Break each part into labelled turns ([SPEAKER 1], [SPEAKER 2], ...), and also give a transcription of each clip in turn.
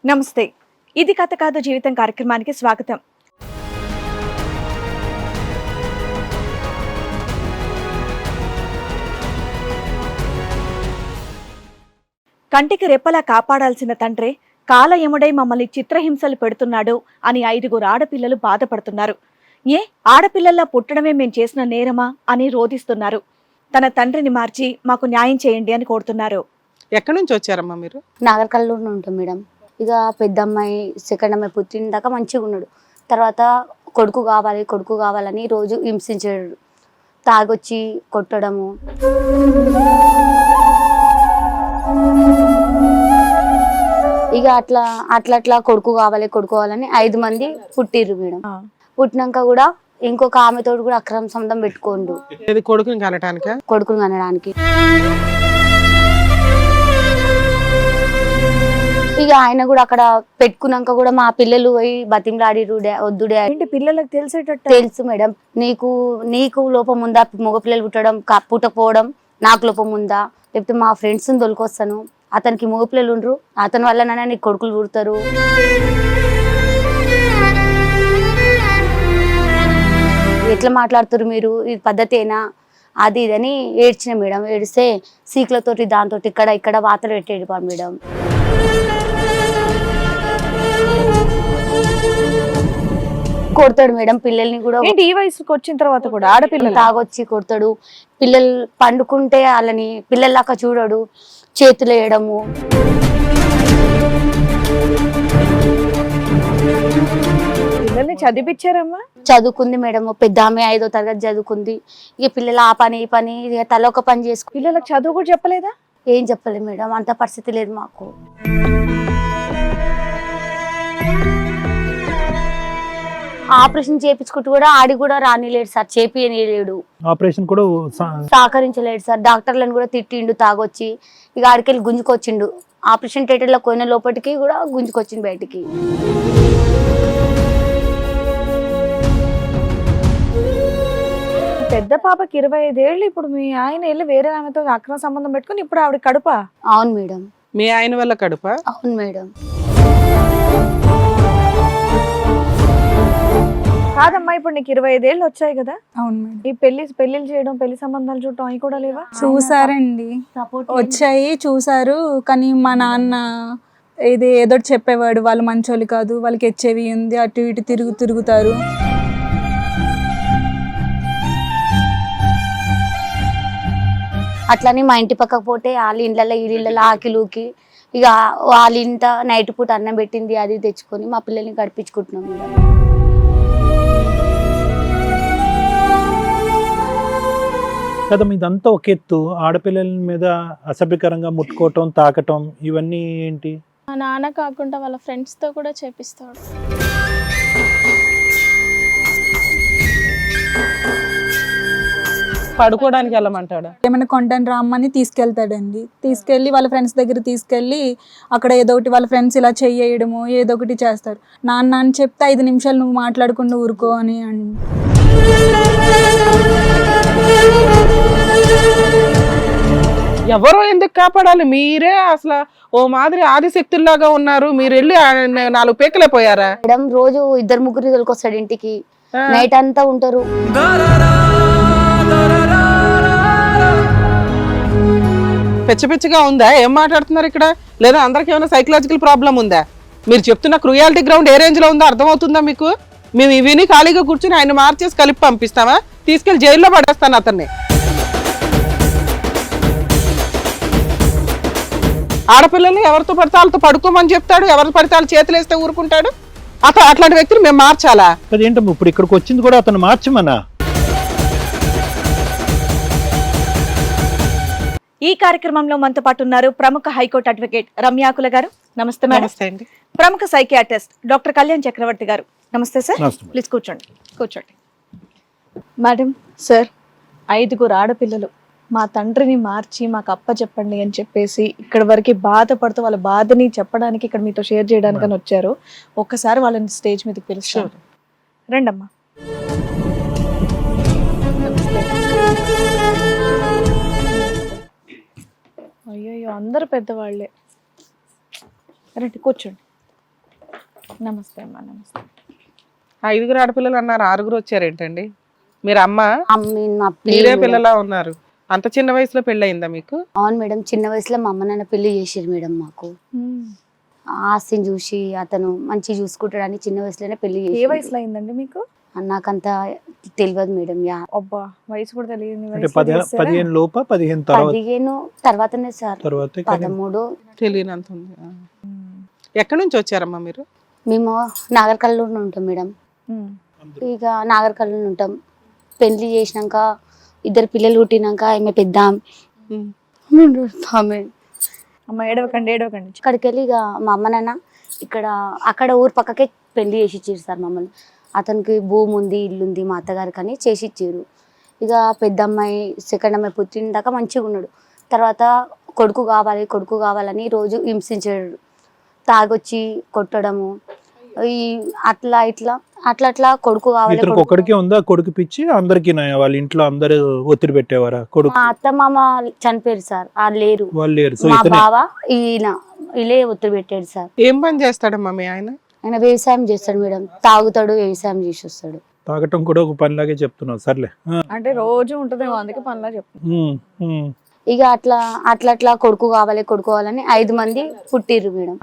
[SPEAKER 1] నమస్తే, ఇది కథ కాదు జీవితం కార్యక్రమానికి స్వాగతం. కంటికి రెప్పలా కాపాడాల్సిన తండ్రే కాలయముడై మమ్మల్ని చిత్రహింసలు పెడుతున్నాడు అని 5 ఆడపిల్లలు బాధపడుతున్నారు. ఆడపిల్లల్లా పుట్టడమే మేం చేసిన నేరమా అని రోధిస్తున్నారు. తన తండ్రిని మార్చి మాకు న్యాయం చేయండి అని కోరుతున్నారు.
[SPEAKER 2] ఎక్కడి నుంచి వచ్చారమ్మా మీరు?
[SPEAKER 3] నాగర్కర్నూలు ఉంటాం మేడం. ఇక పెద్ద అమ్మాయి సెకండ్ అమ్మాయి పుట్టిన దాకా మంచిగా ఉన్నాడు. తర్వాత కొడుకు కావాలని రోజు హింసించాడు. తాగొచ్చి కొట్టడము, ఇక అట్లా కొడుకు కావాలని 5 మంది పుట్టిర్రు మేడం. పుట్టినాక కూడా ఇంకొక ఆమెతో కూడా అక్రమ సంబంధం పెట్టుకోండు.
[SPEAKER 2] కొడుకుని
[SPEAKER 3] కనడానికి ఇక ఆయన కూడా అక్కడ పెట్టుకున్నాక కూడా మా పిల్లలు పోయి బతిమలాడిరు, వద్దు డాడీ.
[SPEAKER 1] పిల్లలకు తెలిసేటట్టు
[SPEAKER 3] తెలుసు మేడం. నీకు లోపం ఉందా? మగ పిల్లలు పుట్టకపోవడం నాకు లోపం ఉందా? లేకపోతే మా ఫ్రెండ్స్ దొరికొస్తాను, అతనికి మగ పిల్లలు ఉండరు, అతని వల్లనైనా నీకు కొడుకులు పుడతారు. ఎట్లా మాట్లాడుతారు మీరు? ఇది పద్ధతేనా? అది ఇదని ఏడ్చిన మేడం. ఏడిస్తే సీక్లతోటి దాంతో ఇక్కడ వాతలు పెట్టేది మేడం. కొడతాడు మేడం పిల్లల్ని కూడా.
[SPEAKER 1] ఈ వయసుకి వచ్చిన తర్వాత కూడా ఆడపిల్లలు
[SPEAKER 3] తాగొచ్చి కొడతాడు. పిల్లలు పండుకుంటే వాళ్ళని పిల్లల్లాగా చూడడు, చేతులు వేయడము.
[SPEAKER 1] పిల్లల్ని చదివించారమ్మా?
[SPEAKER 3] చదువుకుంది మేడం. పెద్ద ఆమె 5వ తరగతి చదువుకుంది. ఇక పిల్లలు ఆ పని ఈ పని ఇక తల ఒక పని చేసుకు.
[SPEAKER 1] పిల్లలకు చదువు కూడా చెప్పలేదా?
[SPEAKER 3] ఏం చెప్పలేదు మేడం, అంత పరిస్థితి లేదు మాకు. ఆపరేషన్ చేయించుకుంటూ కూడా ఆడి కూడా రానిలేడు సార్, చేపియలేడు.
[SPEAKER 4] ఆపరేషన్ కూడా
[SPEAKER 3] సహకరించలేడు సార్. డాక్టర్లను కూడా తిట్టిండు తాగొచ్చి. ఇక ఆడికెళ్ళి గుంజుకొచ్చిండు. ఆపరేషన్ థియేటర్ లో పోయిన లోపలికి కూడా గుంజుకొచ్చిండు బయటికి.
[SPEAKER 1] పెద్ద పాపకి 25 ఏళ్ళు. ఇప్పుడు మీ ఆయన వెళ్ళి వేరే ఆమెతో అక్రమ సంబంధం పెట్టుకుని ఇప్పుడు ఆవిడ కడుప?
[SPEAKER 3] అవును మేడం.
[SPEAKER 2] మీ ఆయన వల్ల కడుప?
[SPEAKER 3] అవును మేడం.
[SPEAKER 1] కాదమ్మా, ఇప్పుడు నీకు 25 ఏళ్ళు వచ్చాయి కదా?
[SPEAKER 5] అవును మేడం.
[SPEAKER 1] ఈ పెళ్లిళ్ళు చేయడం, పెళ్లి సంబంధాలు చూడటం అవి కూడా లేవా?
[SPEAKER 5] చూసారండి, వచ్చాయి చూసారు. కానీ మా నాన్న ఏదో చెప్పేవాడు, వాళ్ళు మంచోళ్ళు కాదు, వాళ్ళకి హెచ్ఐవి ఉంది, అటు ఇటు తిరుగుతారు.
[SPEAKER 3] అట్లని మా ఇంటి పక్కకు పోతే వాళ్ళ ఇండ్లలో వీళ్ళ ఆకిలూకి ఇక వాళ్ళ ఇంట నైట్ పూట అన్నం పెట్టింది అది తెచ్చుకొని మా పిల్లల్ని గడిపించుకుంటున్నాం మేడం.
[SPEAKER 4] కదా ఇదంతా ఒక ఎత్తు, ఆడపిల్లల మీద అసభ్యకరంగా ముట్టుకోవటం, తాకటం ఇవన్నీ ఏంటి?
[SPEAKER 6] మా నాన్న కాకుండా వాళ్ళ ఫ్రెండ్స్ తో కూడా చేపిస్తాడు.
[SPEAKER 2] పడుకోవడానికి వెళ్ళమంటాడు.
[SPEAKER 5] ఏమైనా కొంటాను రామ్మని తీసుకెళ్తాడండి. తీసుకెళ్ళి వాళ్ళ ఫ్రెండ్స్ దగ్గర తీసుకెళ్ళి అక్కడ ఏదో ఒకటి వాళ్ళ ఫ్రెండ్స్ ఇలా చెయ్యడము ఏదో ఒకటి చేస్తారు. నాన్న అని చెప్తే 5 నిమిషాలు నువ్వు మాట్లాడకుండా ఊరుకో అని
[SPEAKER 2] ఎవరో ఎందుకు కాపాడాలి? మీరే అసలు ఓ మాదిరి ఆదిశక్తుల్లాగా ఉన్నారు. మీరు వెళ్ళి 4 పేకలే పోయారా?
[SPEAKER 3] మేడం రోజు 2-3 తొలికొస్తాడు ఇంటికి, నైట్ అంతా ఉంటారు.
[SPEAKER 2] పిచ్చగా ఉందా? ఏం మాట్లాడుతున్నారు ఇక్కడ? లేదా అందరికి ఏమైనా సైకలాజికల్ ప్రాబ్లం ఉందా? మీరు చెప్తున్న క్రూయాలిటీ గ్రౌండ్ ఏ రేంజ్ లో ఉందో అర్థమవుతుందా మీకు? మేము విని ఖాళీగా కూర్చుని ఆయన మార్చేసి కలిపి పంపిస్తామా? తీసుకెళ్లి జైల్లో పడేస్తాను అతన్ని. ఆడపిల్లల్ని ఎవరితో పడితే వాళ్ళతో పడుకోమని చెప్తాడు, ఎవరితో పడితే వాళ్ళు చేతులు వేస్తే ఊరుకుంటాడు. అట్లాంటి వ్యక్తిని మేము మార్చాలా?
[SPEAKER 4] ఏంటమ్మా ఇప్పుడు ఇక్కడికి వచ్చింది కూడా అతను మార్చమనా?
[SPEAKER 1] ఈ కార్యక్రమంలో మనతో పాటు ఉన్నారు ప్రముఖ హైకోర్టు అడ్వకేట్ రమ్యాకుల గారు. నమస్తే మేడం.
[SPEAKER 2] నమస్తే అండి.
[SPEAKER 1] ప్రముఖ సైకియాట్రిస్ట్ డాక్టర్ కళ్యాణ్ చక్రవర్తి గారు. నమస్తే సార్. ప్లీజ్ కూర్చోండి. మేడం, సార్ 5 ఆడపిల్లలు, మా తండ్రిని మార్చి మాకు అప్పచెప్పండి అని చెప్పేసి ఇక్కడ వరకు బాధపడుతూ వాళ్ళ బాధని చెప్పడానికి ఇక్కడ మీతో షేర్ చేయడానికి అని వచ్చారు. ఒక్కసారి వాళ్ళని స్టేజ్ మీదకి పిలుస్తాను. రండమ్మా. అయ్యో అందరు పెద్దవాళ్లే. రండి కూర్చోండి. నమస్తే అమ్మా, నమస్తే.
[SPEAKER 2] 5 ఆడపిల్లలు అన్నారు, 6 వచ్చారేంటండి? మీరు అమ్మ,
[SPEAKER 3] అమ్మ మా
[SPEAKER 2] మీరే
[SPEAKER 3] పిల్లలు
[SPEAKER 2] పిల్లలా ఉన్నారు. అంత చిన్న వయసులో పెళ్ళయిందా మీకు?
[SPEAKER 3] అవును మేడం, చిన్న వయసులో మా అమ్మ నాన్న పెళ్లి చేసారు మేడం. మాకు ఆస్తిని చూసి అతను మంచి చూసుకుంటాడని చిన్న వయసులోనే పెళ్లి
[SPEAKER 1] ఏ
[SPEAKER 3] చేసి.
[SPEAKER 1] వయసులో అయిందండి మీకు?
[SPEAKER 3] నాకంత తెలియదు మేడం.
[SPEAKER 1] అబ్బా, వయసు కూడా తెలియదు.
[SPEAKER 4] అంటే 15 లోప 15 తర్వాత
[SPEAKER 3] 15 తర్వాతనే సార్.
[SPEAKER 4] తర్వాత
[SPEAKER 3] 13.
[SPEAKER 2] తెలియనంత ఉంది. ఎక్కడి నుంచి వచ్చారమ్మా మీరు?
[SPEAKER 3] మేము నాగర్కర్నూలు ఉంటాం మేడం. ఇక నాగర్కర్నూలు ఉంటాం. పెళ్లి చేసినాక 2 పిల్లలు పుట్టినాక ఆమె పెద్ద ఆమె
[SPEAKER 1] అమ్మ ఏడవకండి, ఏడవకండి.
[SPEAKER 3] అక్కడికి వెళ్ళి ఇక మా అమ్మ నాన్న అక్కడ ఊరు పక్కకే పెళ్లి చేసి ఇచ్చారు సార్ మమ్మల్ని. అతనికి భూమి ఉంది, ఇల్లు ఉంది మా అత్తగారికి అని చేసి ఇచ్చారు. ఇక పెద్ద అమ్మాయి సెకండ్ అమ్మాయి పుట్టినాక మంచిగా ఉన్నాడు. తర్వాత కొడుకు కావాలని రోజు హింసించాడు. తాగొచ్చి కొట్టడము, ఈ అట్లా కొడుకు కావాలి.
[SPEAKER 4] ఇతనికి ఒక్కడికే ఉందా కొడుకు పిచ్చి? అందరికి వాళ్ళ ఇంట్లో అందరూ ఒత్తిడి పెట్టేవారా? కొడుకు
[SPEAKER 3] మా అత్త మామ చనిపోయారు సార్, వాళ్ళు లేరు.
[SPEAKER 4] వాళ్ళు లేరు. సో
[SPEAKER 3] మా
[SPEAKER 4] ఇతనే
[SPEAKER 3] బావ ఇలా ఒత్తిడి పెట్టాడు సార్.
[SPEAKER 2] ఏం పని చేస్తాడమ్మా మీ ఆయన?
[SPEAKER 3] ఆయన వ్యవసాయం చేస్తాడు మేడం. తాగుతాడు, వ్యవసాయం చేసి వస్తాడు.
[SPEAKER 4] తాగటం కూడా ఒక పనిలాగే చెప్తున్నావు. సర్లే.
[SPEAKER 1] అంటే రోజు ఉంటుందేమో, అందుకే పనిలా చెప్తున్నా.
[SPEAKER 3] ఇక అట్లా కొడుకు కావాలని 5 మంది పుట్టిర్రు మేడం.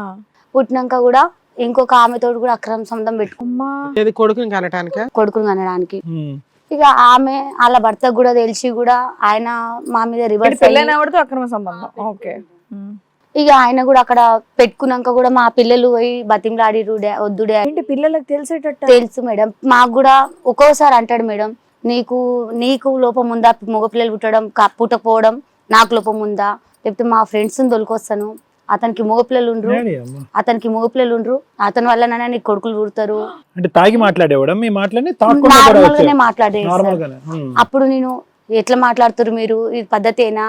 [SPEAKER 3] పుట్టినాక కూడా ఇంకొక ఆమెతో కూడా అక్రమ సంబంధం పెట్టుకుమ్మా,
[SPEAKER 2] ఏది కొడుకుని కనటానికా?
[SPEAKER 3] కొడుకుని కనడానికి.
[SPEAKER 1] ఇక
[SPEAKER 3] ఆమె వాళ్ళ భర్తకు కూడా తెలిసి కూడా ఆయన మా మీద రివర్స్
[SPEAKER 1] పెళ్ళైనవాడితో అక్రమ సంబంధం. ఓకే.
[SPEAKER 3] ఇక ఆయన కూడా అక్కడ పెట్టుకున్నాక కూడా మా పిల్లలు పోయి బతిమలాడిరు, వద్దు
[SPEAKER 1] ఏంటి పిల్లలకు తెలిసేటట్టు?
[SPEAKER 3] తెలుసు మేడం. మాకు కూడా ఒక్కోసారి అంటాడు మేడం, నీకు లోపం ఉందా? మగ పిల్లలు పుట్టకపోవడం నాకు లోపం ఉందా? లేకపోతే మా ఫ్రెండ్స్ తొలికొస్తాను, అతనికి మగపిల్లలు ఉండ్రు, అతని వల్ల నీకు కొడుకులు పుడతారు.
[SPEAKER 4] అంటే తాగి మాట్లాడేవాడా? మీ మాట్లాడి
[SPEAKER 3] నార్మల్ గానే మాట్లాడేది. అప్పుడు నేను ఎట్లా మాట్లాడుతారు మీరు, ఇది పద్ధతేనా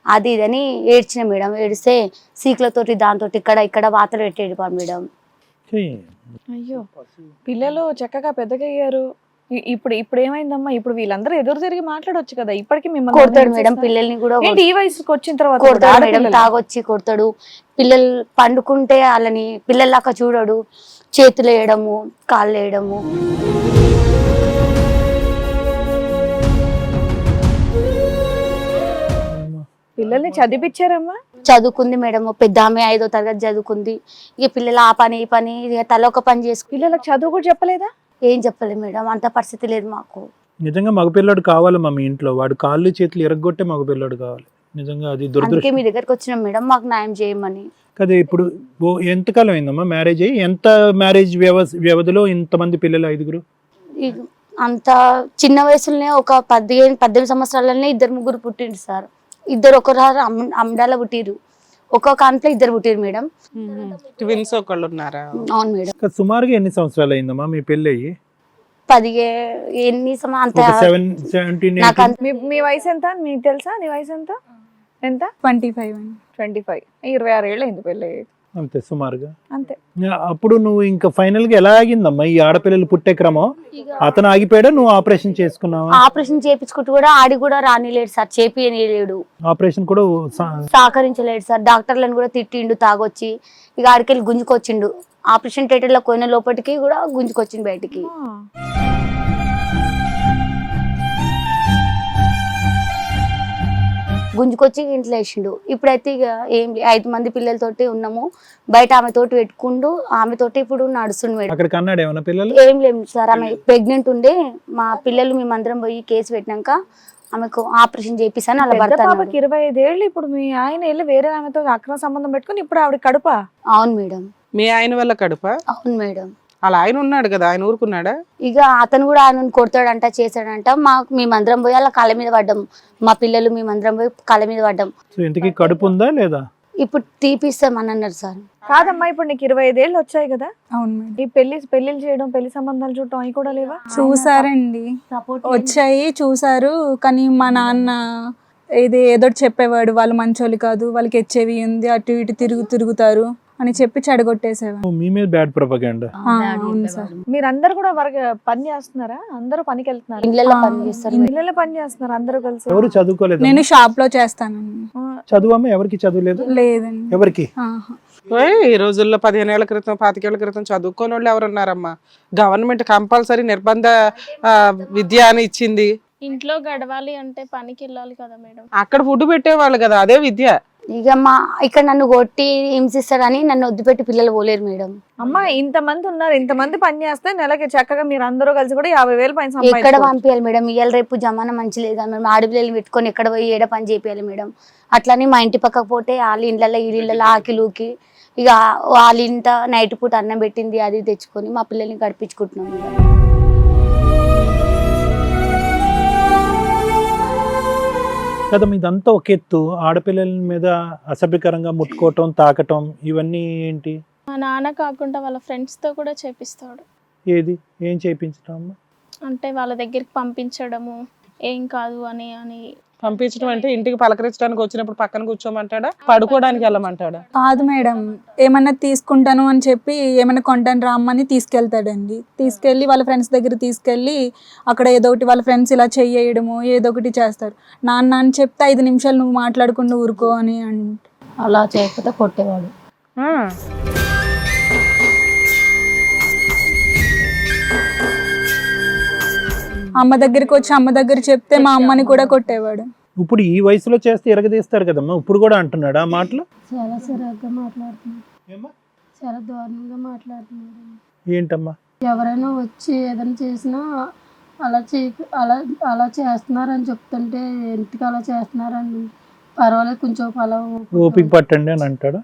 [SPEAKER 3] అది ఇదని ఏడ్చిన మేడం. ఏడిస్తే సీకులతోటి దాంతో ఇక్కడ వాతలు పెట్టేది మేడం.
[SPEAKER 1] అయ్యో, పిల్లలు చక్కగా పెద్దగా అయ్యారు. ఇప్పుడు ఏమైందమ్మా? ఇప్పుడు వీళ్ళందరూ ఎదురు తిరిగి మాట్లాడొచ్చు కదా. ఇప్పటికి మిమ్మల్ని
[SPEAKER 3] కొడతాడు మేడం. పిల్లల్ని కూడా
[SPEAKER 1] ఈ వయసుకి వచ్చిన తర్వాత
[SPEAKER 3] కొడతాడు మేడం. తాగొచ్చి కొడతాడు. పిల్లలు పండుకుంటే వాళ్ళని పిల్లల్లాగా చూడడు. చేతులు వేయడము, కాళ్ళు వేయడము.
[SPEAKER 1] పిల్లల్ని చదివించారమ్మా?
[SPEAKER 3] చదువుకుంది మేడం. పెద్ద ఆమె 5వ తరగతి చదువుకుంది. ఇక పిల్లలు ఆ పని ఈ పని ఇక తల ఒక పని చేసుకుని.
[SPEAKER 1] పిల్లలకు చదువు కూడా చెప్పలేదా?
[SPEAKER 3] ఏం చెప్పలేదు మేడం, అంత పరిస్థితి లేదు మాకు.
[SPEAKER 4] నిజంగా మగపిల్లాడు కావాలమ్మా మీ ఇంట్లో. వాడు కాళ్ళు చేతులు ఎరగొట్టే మగపిల్లాడు కావాలి. నిజంగా అది
[SPEAKER 3] అందుకే
[SPEAKER 4] దురదృష్టం.
[SPEAKER 3] మీ దగ్గరకు వచ్చినాం మేడం, మాకు న్యాయం చేయమని.
[SPEAKER 4] కదా ఇప్పుడు ఎంతకాలం అయిందమ్మా మ్యారేజ్ అయ్యి? ఎంత మ్యారేజ్ వ్యవధిలో ఇంతమంది పిల్లలు? 5?
[SPEAKER 3] అంత చిన్న వయసులోనే ఒక 18 సంవత్సరాలనే 2-3 పుట్టిండ్రు సార్. 2 ఒకసారి అమ్డాల పుట్టిరు. ఒక్కొక్క అంట్లో 2 పుట్టిరు మేడం.
[SPEAKER 2] ట్విన్స్ ఒకళ్ళు ఉన్నారా?
[SPEAKER 3] అవును మేడం.
[SPEAKER 4] సుమారుగా ఎన్ని సంవత్సరాలు అయిందమ్మా మీ పెళ్ళి అయ్యి?
[SPEAKER 3] 17 అంత
[SPEAKER 4] 17,
[SPEAKER 3] నాకు
[SPEAKER 4] 18.
[SPEAKER 1] మీ వయసు ఎంత మీకు తెలుసా? నీ వయసు ఎంత?
[SPEAKER 5] 25 అండి.
[SPEAKER 1] 25. 26 ఏళ్ళు అయింది పెళ్ళి.
[SPEAKER 4] అంతే సుమారుగా.
[SPEAKER 1] అంతే.
[SPEAKER 4] అప్పుడు నువ్వు ఇంకా ఫైనల్ గా ఎలా ఆగిందమ్మా ఈ ఆడపిల్లలు పుట్టే క్రమం? అతను ఆగిపోయాడా? నువ్వు ఆపరేషన్ చేసుకున్నావా?
[SPEAKER 3] ఆపరేషన్ చేపించుకుంటూ కూడా ఆడి కూడా రానిలేడు సార్, చేపియలేడు.
[SPEAKER 4] ఆపరేషన్ కూడా
[SPEAKER 3] సహకరించలేడు సార్. డాక్టర్లను కూడా తిట్టిండు తాగొచ్చి. ఇక ఆడికెళ్ళి గుంజుకొచ్చిండు. ఆపరేషన్ థియేటర్ లో పోయిన లోపలికి కూడా గుంజుకొచ్చిండు బయటికి. గుంజుకొచ్చి ఇంట్లో వేసిండు. ఇప్పుడైతే ఇక ఏం 5 మంది పిల్లలతోటి ఉన్నాము. బయట ఆమెతోటి పెట్టుకుంటూ ఆమెతోటి ఇప్పుడు నడుస్తుండు మేడం.
[SPEAKER 4] అక్కడ కన్నాడు ఏమన్నా పిల్లలు?
[SPEAKER 3] ఏం లేదు సార్, ఆమె ప్రెగ్నెంట్ ఉండే. మా పిల్లలు మేమందరం పోయి కేసు పెట్టినాక ఆమెకు ఆపరేషన్ చేపిస్తాను అలా భర్త.
[SPEAKER 1] పాపకి 25 ఏళ్ళు. ఇప్పుడు మీ ఆయన వెళ్ళి వేరే ఆమెతో అక్రమ సంబంధం పెట్టుకుని ఇప్పుడు ఆవిడ కడుపా?
[SPEAKER 3] అవును మేడం.
[SPEAKER 2] మీ ఆయన వల్ల కడుపా?
[SPEAKER 3] అవును మేడం.
[SPEAKER 2] అలా ఆయన ఉన్నాడు కదా, ఆయన ఊరుకున్నాడా?
[SPEAKER 3] ఇక అతను కూడా ఆయన కొడతాడంట, చేశాడంట. మేమందరం పోయి అలా కాళ్ళ మీద పడ్డాం. మా పిల్లలు మేమందరం పోయి కాళ్ళ మీద పడ్డాం.
[SPEAKER 4] ఇంతకీ కడుపు ఉందా లేదా?
[SPEAKER 3] ఇప్పుడు తీపిస్తామని అన్నారు సార్.
[SPEAKER 1] కాదమ్మా, ఇప్పుడు నీకు 25 ఏళ్ళు వచ్చాయి కదా.
[SPEAKER 5] అవును మేడం.
[SPEAKER 1] ఈ పెళ్లిళ్ళు చేయడం, పెళ్లి సంబంధాలు చూడటం అవి కూడా లేవా?
[SPEAKER 5] చూసారండి, వచ్చాయి చూసారు. కానీ మా నాన్న ఏదో చెప్పేవాడు, వాళ్ళు మంచోళ్ళు కాదు, వాళ్ళకి హెచ్ఐవి ఉంది, అటు ఇటు తిరుగుతారు అని చెప్పి చెడగొట్టేసేవాడు.
[SPEAKER 4] మీ మీద బ్యాడ్ ప్రొపగండా.
[SPEAKER 5] అవును సార్.
[SPEAKER 1] మీరందరూ కూడా పని చేస్తున్నారా? అందరూ పనికి వెళ్తున్నారు?
[SPEAKER 3] ఇళ్ళల్లో పని చేస్తారు.
[SPEAKER 1] ఇళ్ళలో పని చేస్తున్నారు అందరూ కలిసి.
[SPEAKER 4] ఎవరు చదువుకోలేదు?
[SPEAKER 5] నేను షాప్ లో చేస్తానండి.
[SPEAKER 4] చదువు అమ్మ ఎవరికి చదువు లేదు?
[SPEAKER 5] లేదండి.
[SPEAKER 4] ఎవరికి?
[SPEAKER 2] ఈ రోజుల్లో 15 ఏళ్ల క్రితం 25 ఏళ్ల క్రితం చదువుకోని వాళ్ళు ఎవరు ఉన్నారమ్మా? గవర్నమెంట్ కంపల్సరీ నిర్బంధ విద్య అని ఇచ్చింది.
[SPEAKER 6] ఇంట్లో గడవాలి అంటే పనికి వెళ్ళాలి కదా మేడం.
[SPEAKER 2] అక్కడ ఫుడ్ పెట్టేవాళ్ళు కదా, అదే విద్య.
[SPEAKER 3] ఇక ఇక్కడ నన్ను కొట్టి హింసిస్తారని నన్ను వద్దుపెట్టి పిల్లలు పోలేరు మేడం.
[SPEAKER 1] అమ్మా ఇంతమంది ఉన్నారు, ఇంతమంది పని చేస్తే నెలకి చక్కగా మీరు అందరూ కలిసి కూడా 50,000 పైన
[SPEAKER 3] ఎక్కడ
[SPEAKER 1] సంపాదించుకోవచ్చు.
[SPEAKER 3] పంపించాలి మేడం? ఇవాళ రేపు జమానా మంచి లేదు కదా మేడం. ఆడపిల్లలు పెట్టుకొని ఎక్కడ పోయి ఏడ పని చేయాలి మేడం? అట్లానే మా ఇంటి పక్కకు పోతే వాళ్ళ ఇళ్ళల్లో ఈ ఇళ్ళల్లో ఆకిలూకి ఇక వాళ్ళ ఇంట నైట్ పూట అన్నం పెట్టింది అది తెచ్చుకొని మా పిల్లల్ని గడిపించుకుంటున్నాం మేడం.
[SPEAKER 4] కదమ్మా ఇదంతా ఒక ఎత్తు, ఆడపిల్లల మీద అసభ్యకరంగా ముట్టుకోవటం తాకటం ఇవన్నీ ఏంటి?
[SPEAKER 6] మా నాన్న కాకుండా వాళ్ళ ఫ్రెండ్స్తో కూడా చేపిస్తాడు.
[SPEAKER 4] ఏం చేయించటం అమ్మా?
[SPEAKER 6] అంటే వాళ్ళ దగ్గరికి పంపించడము, ఏం కాదు అని అని
[SPEAKER 2] పంపించడం అంటే ఇంటికి పలకరించడానికి వచ్చినప్పుడు పక్కన కూర్చోమంటాడా, పడుకోవడానికి వెళ్ళమంటాడా?
[SPEAKER 5] కాదు మేడం, ఏమన్నా తీసుకుంటాను అని చెప్పి ఏమైనా కొంటాను రామ్మని తీసుకెళ్తాడండి. తీసుకెళ్ళి వాళ్ళ ఫ్రెండ్స్ దగ్గర తీసుకెళ్ళి అక్కడ ఏదో ఒకటి వాళ్ళ ఫ్రెండ్స్ ఇలా చెయ్యడము ఏదో ఒకటి చేస్తారు. నాన్న అని చెప్తే 5 నిమిషాలు నువ్వు మాట్లాడకుండా ఊరుకో అని
[SPEAKER 3] అలా చేయకపోతే కొట్టేవాడు.
[SPEAKER 5] అమ్మ దగ్గరికి వచ్చి అమ్మ దగ్గర చెప్తే మా అమ్మని కూడా కొట్టేవాడు.
[SPEAKER 4] ఇప్పుడు ఈ వయసులో చేస్తే ఎరగదీస్తారు కదమ్మా, ఇప్పుడు కూడా అంటున్నాడు ఆ మాటలు?
[SPEAKER 7] చాలా సరిగ్గా మాట్లాడుతున్నాడు, చాలా దారుణంగా మాట్లాడుతున్నాడు.
[SPEAKER 4] ఏంటమ్మా?
[SPEAKER 7] ఎవరైనా వచ్చి ఏదైనా చేసినా అలా చేస్తున్నారని చెప్తుంటే ఎందుకు అలా చేస్తున్నారని, పర్వాలేదు కొంచెం అలా
[SPEAKER 4] ఓపిక పట్టండి అని అంటాడు.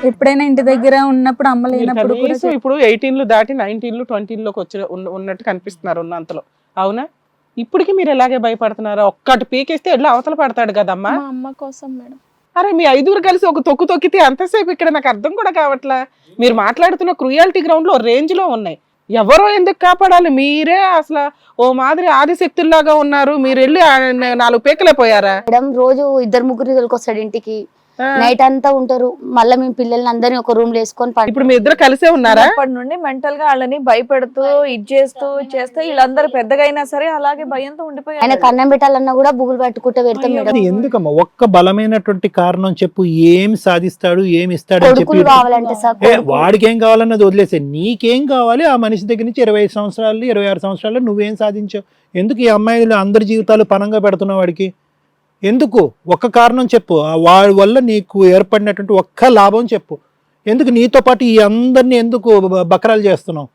[SPEAKER 5] ఎప్పుడైనా ఇంటి దగ్గర ఉన్నప్పుడు అమ్మ లేనప్పుడు కూడా
[SPEAKER 2] కనీసం ఇప్పుడు 18 దాటి 19 20లోకి వచ్చి ఉన్నట్టు కనిపిస్తున్నారు ఉన్నంతలో. అవునా? ఇప్పటికి మీరు ఎలాగే భయపడుతున్నారా? ఒక్కటి పీకేస్తే ఎట్లా అవతల పడతాడు కదమ్మా.
[SPEAKER 6] మా అమ్మ కోసం మేడం.
[SPEAKER 2] అరే మీ 5 కలిసి ఒక తొక్కు తొక్కితే అంతసేపు ఇక్కడ నాకు అర్థం కూడా కావట్లా. మీరు మాట్లాడుతున్న క్రుయాలిటీ గ్రౌండ్ లో రేంజ్ లో ఉన్నాయి. ఎవరో ఎందుకు కాపాడాలి? మీరే అసలు ఓ మాదిరి ఆదిశక్తుల్లాగా ఉన్నారు. మీరు వెళ్ళి 4 పీకలే పోయారా?
[SPEAKER 3] మేడం రోజు 2-3 తోలుకొస్తాడు ఇంటికి, నైట్ అంతా ఉంటారు. మళ్ళీ మేము పిల్లల్ని అందరినీ ఒక రూమ్ లో వేసుకొని
[SPEAKER 2] ఇప్పుడు మీ ఇద్దరు కలిసే ఉన్నారా?
[SPEAKER 1] అప్పటి నుండి మెంటల్ గా వాళ్ళని భయపెడుతూ చేస్తే వీళ్ళందరూ పెద్దగా అయినా సరే అలాగే భయంతో ఉండిపోయారు.
[SPEAKER 3] ఆయన కన్నం పెట్టాలన్నా కూడా బుగులు పట్టుకుంటే పెడతాం మేడం.
[SPEAKER 4] అది ఎందుకమ్మా? ఒక్క బలమైనటువంటి కారణం చెప్పు, ఏం సాధిస్తాడు, ఏం ఇస్తాడు అని చెప్పి.
[SPEAKER 3] కొడుకులు కావాలంటే సార్
[SPEAKER 4] వాడికి ఏం కావాలన్నది వదిలేసే, నీకేం కావాలి? ఆ మనిషి దగ్గర నుంచి 25 సంవత్సరాలు 26 సంవత్సరాలు నువ్వేం సాధించావు? ఎందుకు ఈ అమ్మాయిలు అందరి జీవితాలు పనంగా పెడుతున్నావు వాడికి? ఎందుకు? ఒక్క కారణం చెప్పు, వాడి వల్ల నీకు ఏర్పడినటువంటి ఒక్క లాభం చెప్పు. ఎందుకు నీతో పాటు ఈ అందరినీ ఎందుకు బకరాలు చేస్తున్నావు?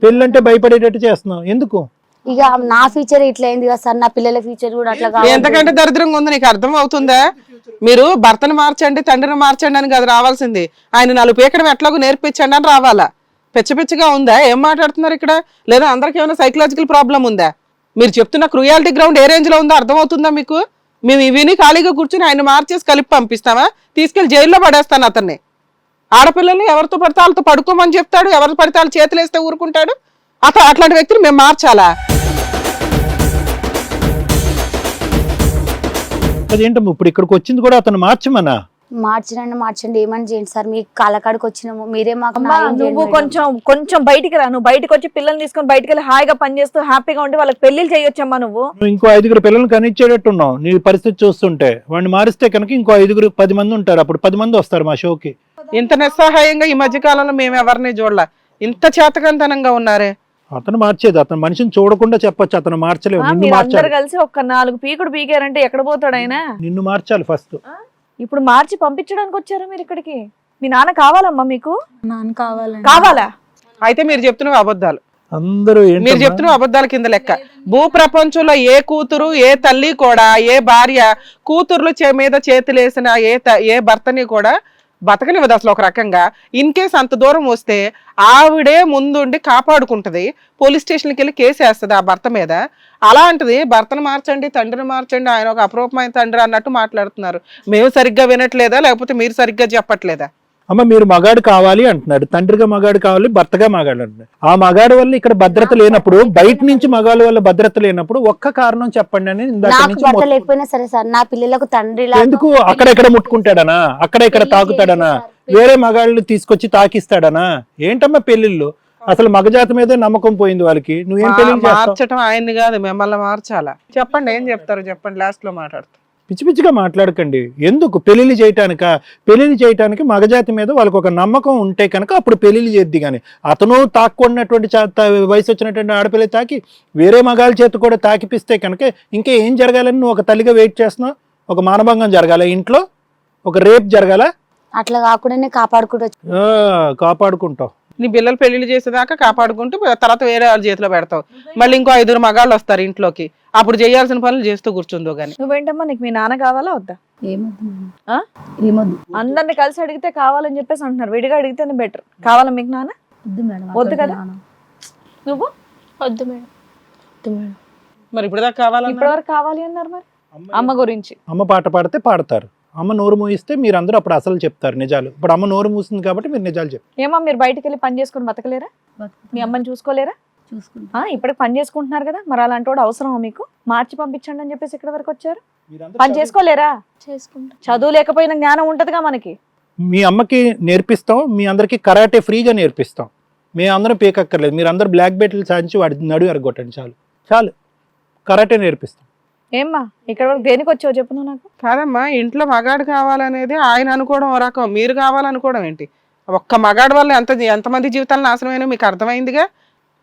[SPEAKER 4] పెళ్ళంటే భయపడేటట్టు చేస్తున్నావు ఎందుకు?
[SPEAKER 3] ఇక నా ఫ్యూచర్ ఇట్లా అయింది కదా సార్, నా పిల్లల ఫ్యూచర్ కూడా అట్లా కావాలి.
[SPEAKER 2] ఎంతకంటే దరిద్రంగా ఉంది నీకు అర్థం అవుతుందా? మీరు భర్తను మార్చండి తండ్రిని మార్చండి అని కాదు రావాల్సింది, ఆయన 4 పీకడం ఎట్లాగో నేర్పించండి అని రావాలా. పిచ్చగా ఉందా? ఏం మాట్లాడుతున్నారు ఇక్కడ? లేదా అందరికి ఏమైనా సైకలాజికల్ ప్రాబ్లం ఉందా? మీరు చెప్తున్న క్రుయాలిటీ గ్రౌండ్ ఏ రేంజ్ లో ఉందో అర్థం అవుతుందా మీకు? మేము ఇవిని ఖాళీగా కూర్చుని ఆయన మార్చేసి కలిపి పంపిస్తామా? తీసుకెళ్లి జైల్లో పడేస్తాను అతన్ని. ఆడపిల్లల్ని ఎవరితో పడితే వాళ్ళతో పడుకోమని చెప్తాడు, ఎవరితో పడితే వాళ్ళు చేతులు వేస్తే ఊరుకుంటాడు. అట్లాంటి వ్యక్తిని మేము మార్చాలా?
[SPEAKER 4] అదేంటమ్మా ఇప్పుడు ఇక్కడికి వచ్చింది కూడా అతను మార్చమనా?
[SPEAKER 3] మార్చండి ఏమని చేయండి సార్, మీ కాళ్ళకాడికి వచ్చినాము, మీరే మాకు
[SPEAKER 1] అమ్మా,
[SPEAKER 3] న్యాయం చేయండి
[SPEAKER 1] నువ్వు
[SPEAKER 3] మేడం.
[SPEAKER 1] కొంచెం బయటికి రా. నువ్వు బయటకు వచ్చి పిల్లల్ని తీసుకొని బయటకు వెళ్ళి హాయిగా పని చేస్తూ హ్యాపీగా ఉండి వాళ్ళకి పెళ్లిళ్ళు చేయొచ్చమ్మా. నువ్వు
[SPEAKER 4] ఇంకో 5 పిల్లల్ని కనిచ్చేటట్టున్నావు నీ పరిస్థితి చూస్తుంటే. వాడిని మారిస్తే కనుక ఇంకో 10 మంది ఉంటారు, అప్పుడు 10 మంది వస్తారు మా షోకి.
[SPEAKER 2] ఇంత నిస్సహాయంగా ఈ మధ్య కాలంలో మేము ఎవరిని చూడలే, ఇంత చేతకంతనంగా ఉన్నారే.
[SPEAKER 4] అతను మార్చేది, అతను మనిషిని చూడకుండా చెప్పొచ్చు అతను మార్చలేవు. నిన్ను
[SPEAKER 1] మీరు అందరు
[SPEAKER 4] మార్చాలి,
[SPEAKER 1] కలిసి ఒక్క 4 పీకుడు పీకారంటే ఎక్కడ పోతాడు ఆయన?
[SPEAKER 4] నిన్ను మార్చాలి ఫస్ట్.
[SPEAKER 1] ఇప్పుడు మార్చి పంపించడానికి వచ్చారు మీరు ఇక్కడికి. మీ నాన్న కావాలమ్మా మీకు?
[SPEAKER 5] నాన్న
[SPEAKER 1] కావాలా?
[SPEAKER 2] అయితే మీరు చెప్తున్న అబద్ధాలు,
[SPEAKER 4] అందరూ
[SPEAKER 2] మీరు చెప్తున్న అబద్ధాల కింద లెక్క. భూ ప్రపంచంలో ఏ కూతురు ఏ తల్లి కూడా ఏ భార్య కూతుర్లు మీద చేతులేసిన ఏ భర్తని కూడా బతకనివ్వదు అసలు. ఒక రకంగా ఇన్ కేసు అంత దూరం వస్తే ఆవిడే ముందుండి కాపాడుకుంటది, పోలీస్ స్టేషన్కి వెళ్ళి కేసు వేస్తుంది ఆ భర్త మీద. అలాంటిది భర్తను మార్చండి తండ్రిని మార్చండి, ఆయన ఒక అపరూపమైన తండ్రి అన్నట్టు మాట్లాడుతున్నారు. మేము సరిగ్గా వినట్లేదా లేకపోతే మీరు సరిగ్గా చెప్పట్లేదా?
[SPEAKER 4] అమ్మ మీరు మగాడు కావాలి అంటున్నాడు, తండ్రిగా మగాడు కావాలి, భర్తగా మగాడు అంటున్నాడు. ఆ మగాడు వల్ల ఇక్కడ భద్రత లేనప్పుడు, బయట నుంచి మగాళ్ళ వల్ల భద్రత లేనప్పుడు ఒక్క కారణం చెప్పండి అని
[SPEAKER 3] నాకు భర్త లేకపోయినా సరే సార్, నా పిల్లలకు తండ్రి
[SPEAKER 4] ఎందుకు అక్కడెక్కడ ముట్టుకుంటాడనా, అక్కడ ఇక్కడ తాకుతాడనా, వేరే మగాళ్ళు తీసుకొచ్చి తాకిస్తాడనా? ఏంటమ్మా పెళ్లిళ్ళు? అసలు మగజాతి మీదే నమ్మకం పోయింది వాళ్ళకి. నువ్వేం పెళ్లి
[SPEAKER 2] మార్చడం ఆయన్ని కాదు మిమ్మల్ని మార్చాలా? చెప్పండి ఏం చెప్తారు చెప్పండి, లాస్ట్ లో మాట్లాడతారు.
[SPEAKER 4] పిచ్చి పిచ్చిగా మాట్లాడకండి. ఎందుకు పెళ్లిళ్ళు చేయటానికి మగజాతి మీద వాళ్ళకి ఒక నమ్మకం ఉంటే కనుక అప్పుడు పెళ్లిళ్ళు చేద్ది. కానీ అతను తాక్కున్నటువంటి వయసు వచ్చినటువంటి ఆడపిల్ల తాకి వేరే మగాళ్ళ చేతి కూడా తాకిపిస్తే కనుక ఇంకా ఏం జరగాలని నువ్వు ఒక తల్లిగా వెయిట్ చేస్తున్నావు? ఒక మానభంగం జరగాల, ఇంట్లో ఒక రేప్ జరగాల?
[SPEAKER 3] అట్లా కాకుండానే
[SPEAKER 4] కాపాడుకుంటావు.
[SPEAKER 2] నీ పిల్లలు పెళ్లిళ్ళు చేసేదాకా కాపాడుకుంటూ తర్వాత వేరే వాళ్ళ చేతిలో పెడతావు. మళ్ళీ ఇంకో 5 మగాళ్ళు వస్తారు ఇంట్లోకి, అప్పుడు చేయాల్సిన పనులు చేస్తూ కూర్చుందో గానీ.
[SPEAKER 1] నువ్వేంటమ్మా, నీకు మీ నాన్న కావాలా వద్దా?
[SPEAKER 7] ఏమొద్దు మేడం.
[SPEAKER 1] ఆ?
[SPEAKER 7] ఏమొద్దు.
[SPEAKER 1] అందరిని కలిసి అడిగితే కావాలని చెప్పేసి అంటున్నారు, విడిగా అడిగితేనే బెటర్. కావాలా మీకు నాన్న?
[SPEAKER 7] వద్దు మేడం.
[SPEAKER 1] వద్దు కదా? నువ్వు
[SPEAKER 6] వద్దు మేడం. వద్దు మేడం.
[SPEAKER 2] మరి ఇప్పుడు దాకా కావాలన్నా
[SPEAKER 1] ఇప్పటివరకు కావాలి అన్నారు. మరి అమ్మ గురించి
[SPEAKER 4] అమ్మ పాట పాడితే పాడతారు, అమ్మ నోరు మూయిస్తే మీరందరూ అప్పుడు అసలు చెప్తారు నిజాలు. ఇప్పుడు అమ్మ నోరు మూసింది కాబట్టి మీరు నిజాలు చెప్తారు.
[SPEAKER 1] ఏమో మీరు బయటికి వెళ్ళి పని చేసుకుని బతకలేరా? మీ అమ్మని చూసుకోలేరా?
[SPEAKER 7] చూసుకుంటా.
[SPEAKER 1] ఇప్పటికి పని చేసుకుంటున్నారు కదా, మరి అలాంటి వాడు అవసరమా మీకు? మార్చి పంపించండి అని చెప్పేసి ఇక్కడ వరకు వచ్చారు. పని చేసుకోలేరా?
[SPEAKER 6] చేసుకుంటా.
[SPEAKER 1] చదువు లేకపోయినా జ్ఞానం ఉంటదిగా మనకి.
[SPEAKER 4] మీ అమ్మకి నేర్పిస్తాం, మీ అందరికి కరాటే ఫ్రీగా నేర్పిస్తాం. మేము అందరం పేకక్కర్లేదు, మీరు అందరూ బ్లాక్ బెల్ట్లు సాధించి వాడి నడు ఎరగొట్టండి, చాలు చాలు. కరాటే నేర్పిస్తాం.
[SPEAKER 1] ఏమ్మా ఇక్కడ వరకు దేనికి వచ్చావు చెప్పు నువ్వు నాకు.
[SPEAKER 2] కాదమ్మా, ఇంట్లో మగాడు కావాలనేది ఆయన అనుకోవడం ఓ రకం, మీరు కావాలనుకోవడం ఏంటి? ఒక్క మగాడు వల్ల ఎంతమంది జీవితాలు నాశనమైనా మీకు అర్థమైందిగా.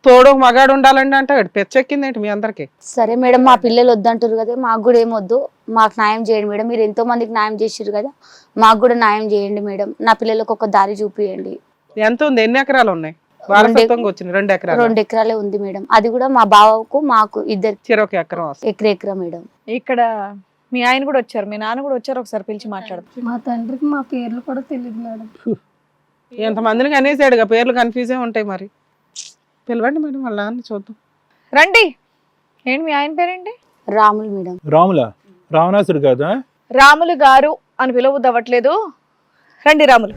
[SPEAKER 2] తోడు మగాడు ఉండాలండి అంటే పెచ్చెక్కింది ఏంటి మీ అందరికి?
[SPEAKER 3] సరే మేడం, మా పిల్లలు వద్దంటారు కదా, మాకు కూడా ఏమొద్దు, మాకు న్యాయం చేయండి మేడం. మీరు ఎంతో మందికి న్యాయం చేసిర్రు కదా, మాకు కూడా న్యాయం చేయండి మేడం. నా పిల్లలకు ఒక దారి చూపియండి.
[SPEAKER 2] ఎంత ఉంది? ఎన్ని ఎకరాలు ఉన్నాయి? వారసత్వంగా వచ్చింది 2 ఎకరాలు.
[SPEAKER 3] 2 ఎకరాలే ఉంది మేడం. అది కూడా మా బావకు మాకు ఇద్దరు
[SPEAKER 2] చెరొక ఎకరం వస్తుంది.
[SPEAKER 3] ఎకరా మేడం.
[SPEAKER 1] ఇక్కడ మీ ఆయన కూడా వచ్చారు, మీ నాన్న కూడా వచ్చారు, ఒకసారి పిలిచి మాట్లాడదు.
[SPEAKER 7] మా తండ్రికి మా పేర్లు కూడా తెలియదు మేడం.
[SPEAKER 2] ఎంతమందిని అనేసాడుగా, పేర్లు కన్ఫ్యూజే ఉంటాయి. మరి పిలవండి మేడం, వాళ్ళ నాన్న చూద్దాం.
[SPEAKER 1] రండి. ఏంటి మీ ఆయన పేరేంటి?
[SPEAKER 3] రాములు మేడం.
[SPEAKER 4] రాములా? రావణాసుడు కాదా?
[SPEAKER 1] రాములు గారు అని పిలవద్దు అవ్వట్లేదు. రండి రాములు.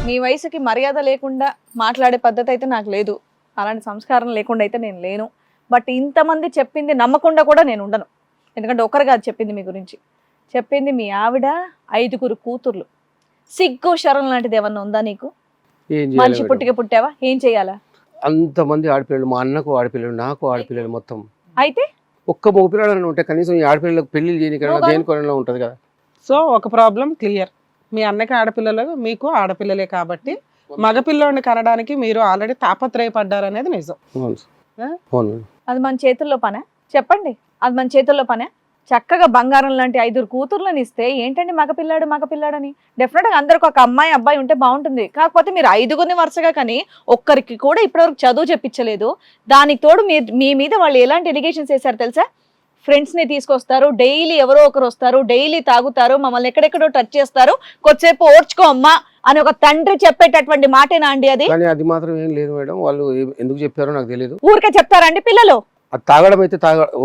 [SPEAKER 1] మీ వయసుకి మర్యాద లేకుండా మాట్లాడే పద్ధతి అయితే నాకు లేదు, అలాంటి సంస్కారం లేకుండా అయితే నేను లేను. బట్ ఇంతమంది చెప్పింది నమ్మకుండా కూడా నేను ఉండను. ఎందుకంటే ఒకరు కాదు చెప్పింది మీ గురించి, చెప్పింది మీ ఆవిడ, 5 కూతుర్లు. సిగ్గు శరం లాంటిది ఏమన్నా ఉందా నీకు? మనిషి పుట్టిక పుట్టావా? ఏం చెయ్యాలా?
[SPEAKER 8] అంతమంది ఆడపిల్లలు, మా అన్నకు ఆడపిల్లలు, నాకు ఆడపిల్లలు, మొత్తం
[SPEAKER 1] అయితే
[SPEAKER 8] ఒక్క మగపిల్లలు ఉంటే కనీసం ఈ ఆడపిల్లలకు పెళ్లి చేయడానికి దేనికొనలో ఉంటది కదా.
[SPEAKER 2] సో ఒక ప్రాబ్లం క్లియర్. మీ అన్నకి ఆడపిల్లలు, మీకు ఆడపిల్లలే కాబట్టి మగపిల్లోని కనడానికి మీరు ఆల్రెడీ తాపత్రయపడ్డారనేది నిజం.
[SPEAKER 1] అది మన చేతుల్లో పనే? చెప్పండి, అది మన చేతుల్లో పనే? చక్కగా బంగారం లాంటి 5 కూతుర్లను ఇస్తే ఏంటండి మగపిల్లాడని? డెఫినెట్గా అందరికి ఒక అమ్మాయి అబ్బాయి ఉంటే బాగుంటుంది. కాకపోతే మీరు 5 వరుసగా కానీ ఒక్కరికి కూడా ఇప్పటివరకు చదువు చెప్పించలేదు. దానికి తోడు మీ మీద వాళ్ళు ఎలాంటి ఎలిగేషన్స్ వేశారు తెలుసా? ఫ్రెండ్స్ని తీసుకొస్తారు, డైలీ ఎవరో ఒకరు వస్తారు, డైలీ తాగుతారు, మమ్మల్ని ఎక్కడెక్కడో టచ్ చేస్తారు, కొద్దిసేపు ఓర్చుకో అమ్మా అని ఒక తండ్రి చెప్పేటటువంటి మాటేనా అండి అది?
[SPEAKER 8] అది మాత్రం ఏం లేదు మేడం. వాళ్ళు ఎందుకు చెప్పారో నాకు తెలియదు.
[SPEAKER 1] ఊరికే చెప్తారండి పిల్లలు?
[SPEAKER 8] అది తాగడం అయితే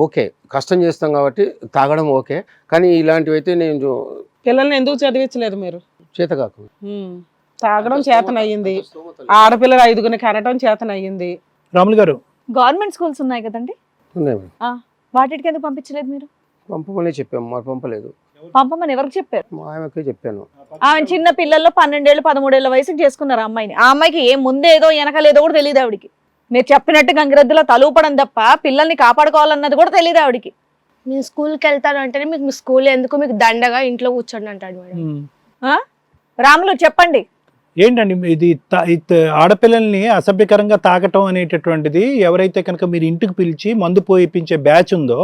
[SPEAKER 8] ఓకే, కష్టం చేస్తాం కాబట్టి తాగడం ఓకే, కానీ ఇలాంటివి అయితే నేను
[SPEAKER 2] పిల్లల్ని ఎందుకు చదివించలేదు మీరు?
[SPEAKER 8] చేత కాకు.
[SPEAKER 2] తాగడం చేతనయ్యింది, ఆడపిల్లలు 5 కనటం చేతనయ్యింది.
[SPEAKER 4] రాములు గారు,
[SPEAKER 1] గవర్నమెంట్ స్కూల్స్ ఉన్నాయి కదండి,
[SPEAKER 8] ఉన్నాయి మేడం.
[SPEAKER 1] వాటికి ఎందుకు పంపించలేదు మీరు?
[SPEAKER 8] పంపమని చెప్పాము, మరి పంపలేదు.
[SPEAKER 1] పంపమని ఎవరికి చెప్పారు?
[SPEAKER 8] మా ఆయనకే చెప్పాను.
[SPEAKER 1] ఆమె చిన్న పిల్లల్లో 12 ఏళ్ళు 13 ఏళ్ళ వయసుకి చేసుకున్నారు ఆ అమ్మాయిని. ఆ అమ్మాయికి ఏం ముందేదో వెనకలేదో కూడా తెలియదు ఆవిడికి. మీరు చెప్పినట్టు గంగిరెద్దులో తలూపడం తప్ప పిల్లల్ని కాపాడుకోవాలన్నది కూడా తెలియదు ఆవిడికి.
[SPEAKER 9] నేను స్కూల్కి వెళ్తాను అంటే మీకు మీ స్కూల్ ఎందుకు, మీకు దండగా ఇంట్లో కూర్చోండి అంటాడు మేడం.
[SPEAKER 1] రాములు చెప్పండి.
[SPEAKER 4] ఏంటండి ఇది ఆడపిల్లల్ని అసభ్యకరంగా తాకటం అనేటటువంటిది? ఎవరైతే కనుక మీరు ఇంటికి పిలిచి మందు పోయిపించే బ్యాచ్ ఉందో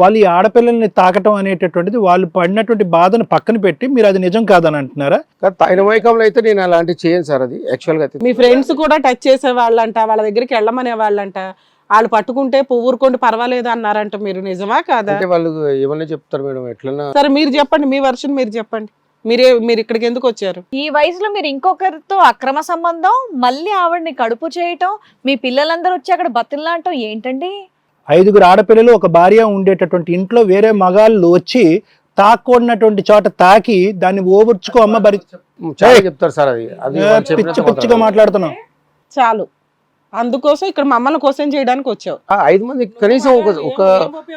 [SPEAKER 4] వాళ్ళు ఈ ఆడపిల్లల్ని తాకటం అనేటటువంటిది, వాళ్ళు పడినటువంటి బాధను పక్కన పెట్టి మీరు అది నిజం కాదని అంటున్నారా?
[SPEAKER 8] ఆయన వైకంలో అయితే నేను అలాంటివి చేయను సార్. అది యాక్చువల్గా అయితే
[SPEAKER 2] మీ ఫ్రెండ్స్ కూడా టచ్ చేసే వాళ్ళంట, వాళ్ళ దగ్గరికి వెళ్ళమనే వాళ్ళంట, వాళ్ళు పట్టుకుంటే ఊరుకోండి పర్వాలేదు అన్నారంట. మీరు నిజమా కాదా?
[SPEAKER 8] అంటే వాళ్ళు ఏమన్నా చెప్తారు మేడం, ఎట్లన్నా.
[SPEAKER 2] సరే మీరు చెప్పండి, మీ వర్షన్ మీరు చెప్పండి. మీరు ఇక్కడికి ఎందుకు వచ్చారు?
[SPEAKER 1] ఈ వయసులో మీరు ఇంకొకరితో అక్రమ సంబంధం, మళ్ళీ ఆవిడని కడుపు చేయటం, మీ పిల్లలందరూ వచ్చి అక్కడ బతిల్లాంటం ఏంటండి?
[SPEAKER 4] 5 ఆడపిల్లలు ఒక భార్య ఉండేటటువంటి ఇంట్లో వేరే మగాళ్ళు వచ్చి తాకూడనటువంటి చోట తాకి దాన్ని ఓబుర్చుకో అమ్మ బరి
[SPEAKER 8] చాలా చెప్తారు సార్. అది
[SPEAKER 4] పిచ్చి పిచ్చిగా మాట్లాడుతున్నాం.
[SPEAKER 2] చాలు, అందుకోసం ఇక్కడ మమ్మల్ని క్వశ్చన్ చేయడానికి వచ్చావు.
[SPEAKER 8] 5 మంది కనీసం ఒక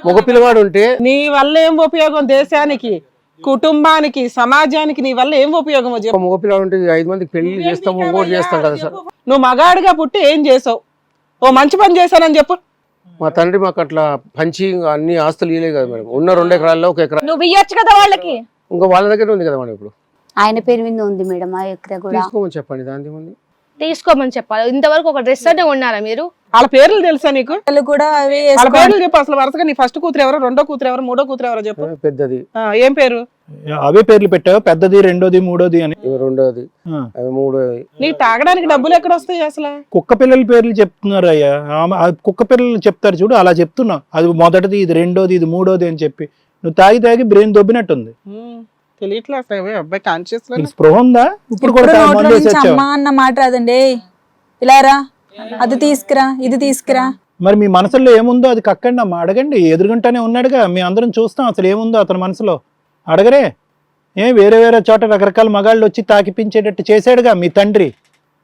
[SPEAKER 8] మగ పిల్లవాడు ఉంటే
[SPEAKER 2] నీ వల్ల ఏం ఉపయోగం? దేశానికి, కుటుంబానికి, సమాజానికి నీ వల్ల ఏం ఉపయోగం?
[SPEAKER 8] మగ పిల్లవాడు ఉంటే 5 మందికి పెళ్లి చేస్తాం, ఇంకోటి చేస్తాం కదా సార్.
[SPEAKER 2] నువ్వు మగాడిగా పుట్టి ఏం చేసావు? ఓ మంచి పని చేశానని చెప్పు.
[SPEAKER 8] మా తండ్రి మాకు అట్లా పంచి అన్ని ఆస్తులు ఇవ్వలే కదా మేడం. ఉన్న 2 ఎకరాల్లో 1 ఎకరా
[SPEAKER 1] నువ్వు ఇయ్యొచ్చు కదా వాళ్ళకి.
[SPEAKER 8] ఇంకా వాళ్ళ దగ్గర ఉంది కదా మేడం. ఇప్పుడు
[SPEAKER 3] ఆయన పేరు మీద ఉంది మేడం ఆ ఎకరా కూడా.
[SPEAKER 8] తీసుకోమని చెప్పండి, దాని ఉంది.
[SPEAKER 9] తీసుకోమని చెప్పాలి. ఇంతవరకు ఒక డ్రెస్ అంటే ఉన్నారా మీరు?
[SPEAKER 2] వాళ్ళ పేర్లు తెలుసా నీకు?
[SPEAKER 5] వాళ్ళు కూడా అవే
[SPEAKER 2] వాళ్ళ
[SPEAKER 5] వేసుకో-
[SPEAKER 2] పేర్లు చెప్పు అసలు వరుసగా. నీ ఫస్ట్ కూతురు ఎవరు, రెండో కూతురు ఎవరు, మూడో కూతురు ఎవరో చెప్పు.
[SPEAKER 8] పెద్దది
[SPEAKER 2] ఏం పేరు?
[SPEAKER 4] అవే పేర్లు పెట్టావు, పెద్దది, రెండోది, మూడోది అని.
[SPEAKER 8] ఇవి 2వది,
[SPEAKER 4] ఆ.
[SPEAKER 8] అవి 3వది.
[SPEAKER 2] నీకు తాగడానికి డబ్బులు ఎక్కడ వస్తాయి అసలు?
[SPEAKER 4] కుక్క పిల్లల పేర్లు చెప్తున్నారు అయ్యా. ఆ కుక్క పిల్లలు చెప్తారు చూడు, అలా చెప్తున్నావు. అది మొదటిది, ఇది రెండోది, ఇది మూడోది అని చెప్పి నువ్వు తాగి తాగి బ్రెయిన్ దొబ్బినట్టుంది.
[SPEAKER 2] తెలియట్లే అసలు అబ్బాయి కాన్షియస్ లో.
[SPEAKER 4] నీకు స్పృహ ఉందా? ఇప్పుడు కూడా
[SPEAKER 5] ఇప్పుడు
[SPEAKER 4] తాగి
[SPEAKER 5] నోట్లో
[SPEAKER 4] మందు
[SPEAKER 5] నుంచి
[SPEAKER 4] వేసి వచ్చావు.
[SPEAKER 5] అమ్మ అన్న మాట రాదండి. ఏయ్, ఇలా రా, అది తీసుకురా, ఇది తీసుకురా.
[SPEAKER 4] మరి మీ మనసులో ఏముందో అది కక్కండి అమ్మా, అడగండి. ఎదురుగుంటానే ఉన్నాడుగా, మీ అందరం చూస్తాం అసలు ఏముందో అతని మనసులో. అడగరే. వేరే వేరే చోట రకరకాల మగాళ్ళు వచ్చి తాకిపించేటట్టు చేశాడుగా మీ తండ్రి.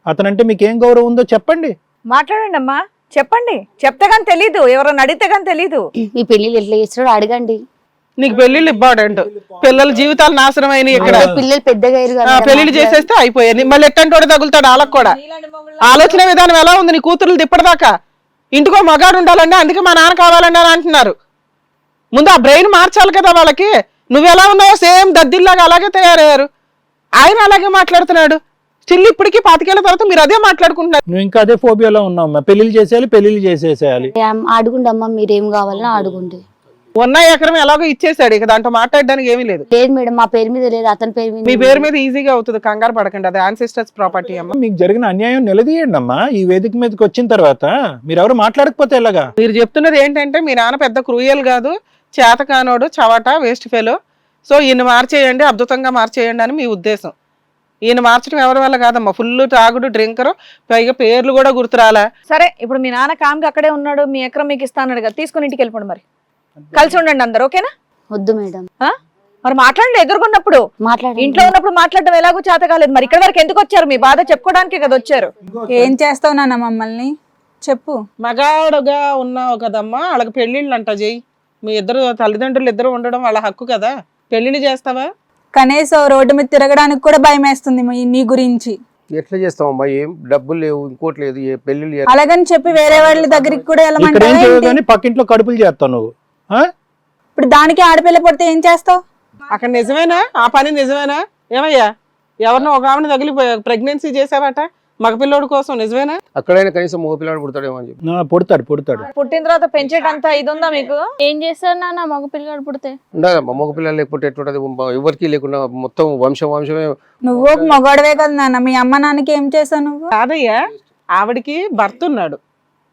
[SPEAKER 4] అతనంటే మీకు ఏం గౌరవం ఉందో చెప్పండి.
[SPEAKER 1] మాట్లాడండి అమ్మా, చెప్పండి. చెప్తే కానీ తెలీదు, ఎవరైనా అడిగితే కానీ తెలీదు.
[SPEAKER 3] మీ పెళ్లిళ్ళు ఎట్లా చేస్తాడో అడగండి.
[SPEAKER 2] నీకు పెళ్లిళ్ళు ఇంపార్టెంట్. పిల్లల జీవితాలు నాశనం అయినాయి ఇక్కడ.
[SPEAKER 3] పిల్లలు పెద్దగా అయ్యారు కదా మేడం.
[SPEAKER 2] పెళ్లిళ్ళు చేసేస్తే అయిపోయాయి. మళ్ళీ ఎట్టంటోడు తగులుతాడు వాళ్ళకు కూడా. ఆలోచన విధానం ఎలా ఉంది నీ కూతురు ఇప్పటిదాకా? ఇంటికో మగాడు ఉండాలండి, అందుకే మా నాన్న కావాలండి అని అంటున్నారు. ముందు ఆ బ్రెయిన్ మార్చాలి కదా వాళ్ళకి. నువ్వు ఎలా ఉన్నావో సేమ్ దద్దిల్లాగా అలాగే తయారయ్యారు. ఆయన అలాగే మాట్లాడుతున్నాడు. స్టిల్ ఇప్పటికీ 25 ఏళ్ల తర్వాత మీరు అదే మాట్లాడుకుంటున్నారు.
[SPEAKER 4] నువ్వు ఇంకా అదే ఫోబియాలో ఉన్నావు. పెళ్లిళ్ళు చేసేయాలి, పెళ్లిళ్ళు చేసేసేయాలి.
[SPEAKER 3] అడుగుండి అమ్మ, మీరేం కావాలన్నా అడుగుండి.
[SPEAKER 2] ఉన్న ఎకరం ఎలాగో ఇచ్చేసాడు, ఇక దాంట్లో మాట్లాడడానికి ఏమీ లేదు.
[SPEAKER 3] లేదు మేడం, మా పేరు మీద లేదు, అతని పేరు మీద
[SPEAKER 2] మీ
[SPEAKER 3] ఉంది.
[SPEAKER 2] పేరు మీద ఈజీగా అవుతుంది, కంగారు పడకండి. అది యాన్సిస్టర్స్ ప్రాపర్టీ అమ్మ.
[SPEAKER 4] మీకు జరిగిన అన్యాయం నిలదీయండి అమ్మా. ఈ వేదిక మీదకి వచ్చిన తర్వాత మీరెవరు మాట్లాడకపోతే ఎలాగా?
[SPEAKER 2] మీరు చెప్తున్నది ఏంటంటే మీ నాన్న పెద్ద క్రూయల్ కాదు, చేతకానోడు, చవట, వేస్ట్ ఫెలో. సో ఈయన మార్చేయండి, అద్భుతంగా మార్చేయండి అని మీ ఉద్దేశం. ఈయన మార్చడం ఎవరి వల్ల కాదమ్మా. ఫుల్ తాగుడు, డ్రింకరు, పైగా పేర్లు కూడా గుర్తురాలా.
[SPEAKER 1] సరే, ఇప్పుడు మీ నాన్న కామ్గా అక్కడే ఉన్నాడు, మీ ఎకరం మీకు ఇస్తాను కదా, తీసుకుని ఇంటికి వెళ్ళిపోండి. మరి కలిసి ఉండండి అందరు, ఓకేనా?
[SPEAKER 3] వద్దు మేడం.
[SPEAKER 1] మరి మాట్లాడండి ఎదుర్కొన్నప్పుడు.
[SPEAKER 3] మాట్లాడండి.
[SPEAKER 1] ఇంట్లో ఉన్నప్పుడు మాట్లాడడం ఎలాగో చేత కాలేదు. మరి ఇక్కడ వరకు ఎందుకు వచ్చారు? మీ బాధ చెప్పుకోవడానికే కదా వచ్చారు.
[SPEAKER 5] ఏం చేస్తావు నాన్న మమ్మల్ని? చెప్పు.
[SPEAKER 2] మగాడుగా ఉన్నావు కదమ్మా, వాళ్ళకి పెళ్ళిళ్ళు అంట చెయ్యి. మీ ఇద్దరు తల్లిదండ్రులు ఇద్దరు ఉండడం వాళ్ళ హక్కు కదా. పెళ్లిళ్ళు చేస్తావా?
[SPEAKER 5] కనీసం రోడ్డు మీద తిరగడానికి కూడా భయం వేస్తుంది నీ గురించి.
[SPEAKER 8] ఎట్లా చేస్తామమ్మా? ఏం డబ్బులు లేవు, ఇంకోటి లేదు, ఏ పెళ్లిళ్ళు
[SPEAKER 5] అలాగని చెప్పి వేరే వాళ్ళ దగ్గరికి కూడా
[SPEAKER 4] ఇక్కడ ఏం
[SPEAKER 5] వెళ్ళమంటావా
[SPEAKER 4] చేయవు
[SPEAKER 5] ఏంటి?
[SPEAKER 4] కానీ పక్కింట్లో కడుపులు చేస్తావు నువ్వు.
[SPEAKER 5] ఇప్పుడు దానికి ఆడపిల్ల పడితే ఏం చేస్తావు?
[SPEAKER 2] అక్కడ నిజమేనా? ఆ పని నిజమేనా? ఏమయ్యా, ఎవరినో ఒక ఆమెను తగిలి ప్రెగ్నెన్సీ చేసావట మగపిల్లోడు కోసం, నిజమేనా?
[SPEAKER 8] అక్కడైనా కనీసం మగపిల్లాడు పుడతాడేమో అని చెప్పి.
[SPEAKER 4] పుడతాడు.
[SPEAKER 1] పుట్టిన తర్వాత పెంచేటంత ఇది ఉందా మీకు?
[SPEAKER 6] ఏం చేస్తారు నాన్న మగ పిల్లగాడు పుడితే?
[SPEAKER 8] ఉండదమ్మా, మగపిల్లలు లేకపోతే ఎట్లుంటది? ఎవరికి లేకుండా మొత్తం వంశమే.
[SPEAKER 5] నువ్వు ఒక మగవాడవే కదా నాన్న, మీ అమ్మ నాన్నకి ఏం చేసావు నువ్వు?
[SPEAKER 2] కాదయ్యా, ఆవిడికి భర్త ఉన్నాడు,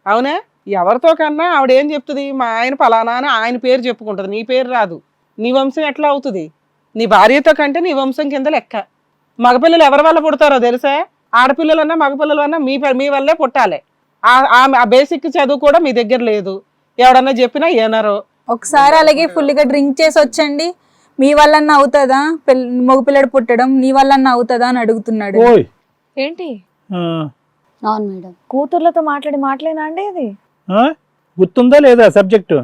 [SPEAKER 2] అవునా? ఎవరితో కన్నా ఆవిడ ఏం చెప్తుంది? మా ఆయన పలానా అని ఆయన పేరు చెప్పుకుంటది, నీ పేరు రాదు. నీ వంశం ఎట్లా అవుతుంది? నీ భార్యతో కంటే నీ వంశం కింద లెక్క. మగపిల్లలు ఎవరి వల్ల పుడతారో తెలుసా? ఆడపిల్లలన్నా మగపిల్లలు అన్నా మీ వల్లే పుట్టాలి. ఆ బేసిక్ చదువు కూడా మీ దగ్గర లేదు. ఎవడన్నా చెప్పినా ఏనారో.
[SPEAKER 5] ఒకసారి అలాగే ఫుల్గా డ్రింక్ చేసి వచ్చండి, మీ వల్లన్నా అవుతుందా మగపిల్లడు పుట్టడం? నీ వల్లన్నా అవుతుందా అని అడుగుతున్నాడు.
[SPEAKER 4] ఓయ్
[SPEAKER 1] ఏంటి
[SPEAKER 3] అవును మేడం.
[SPEAKER 1] కూతుర్లతో మాటలేనా అండి ఇది?
[SPEAKER 4] గుర్తుందా లేదా సబ్జెక్టు?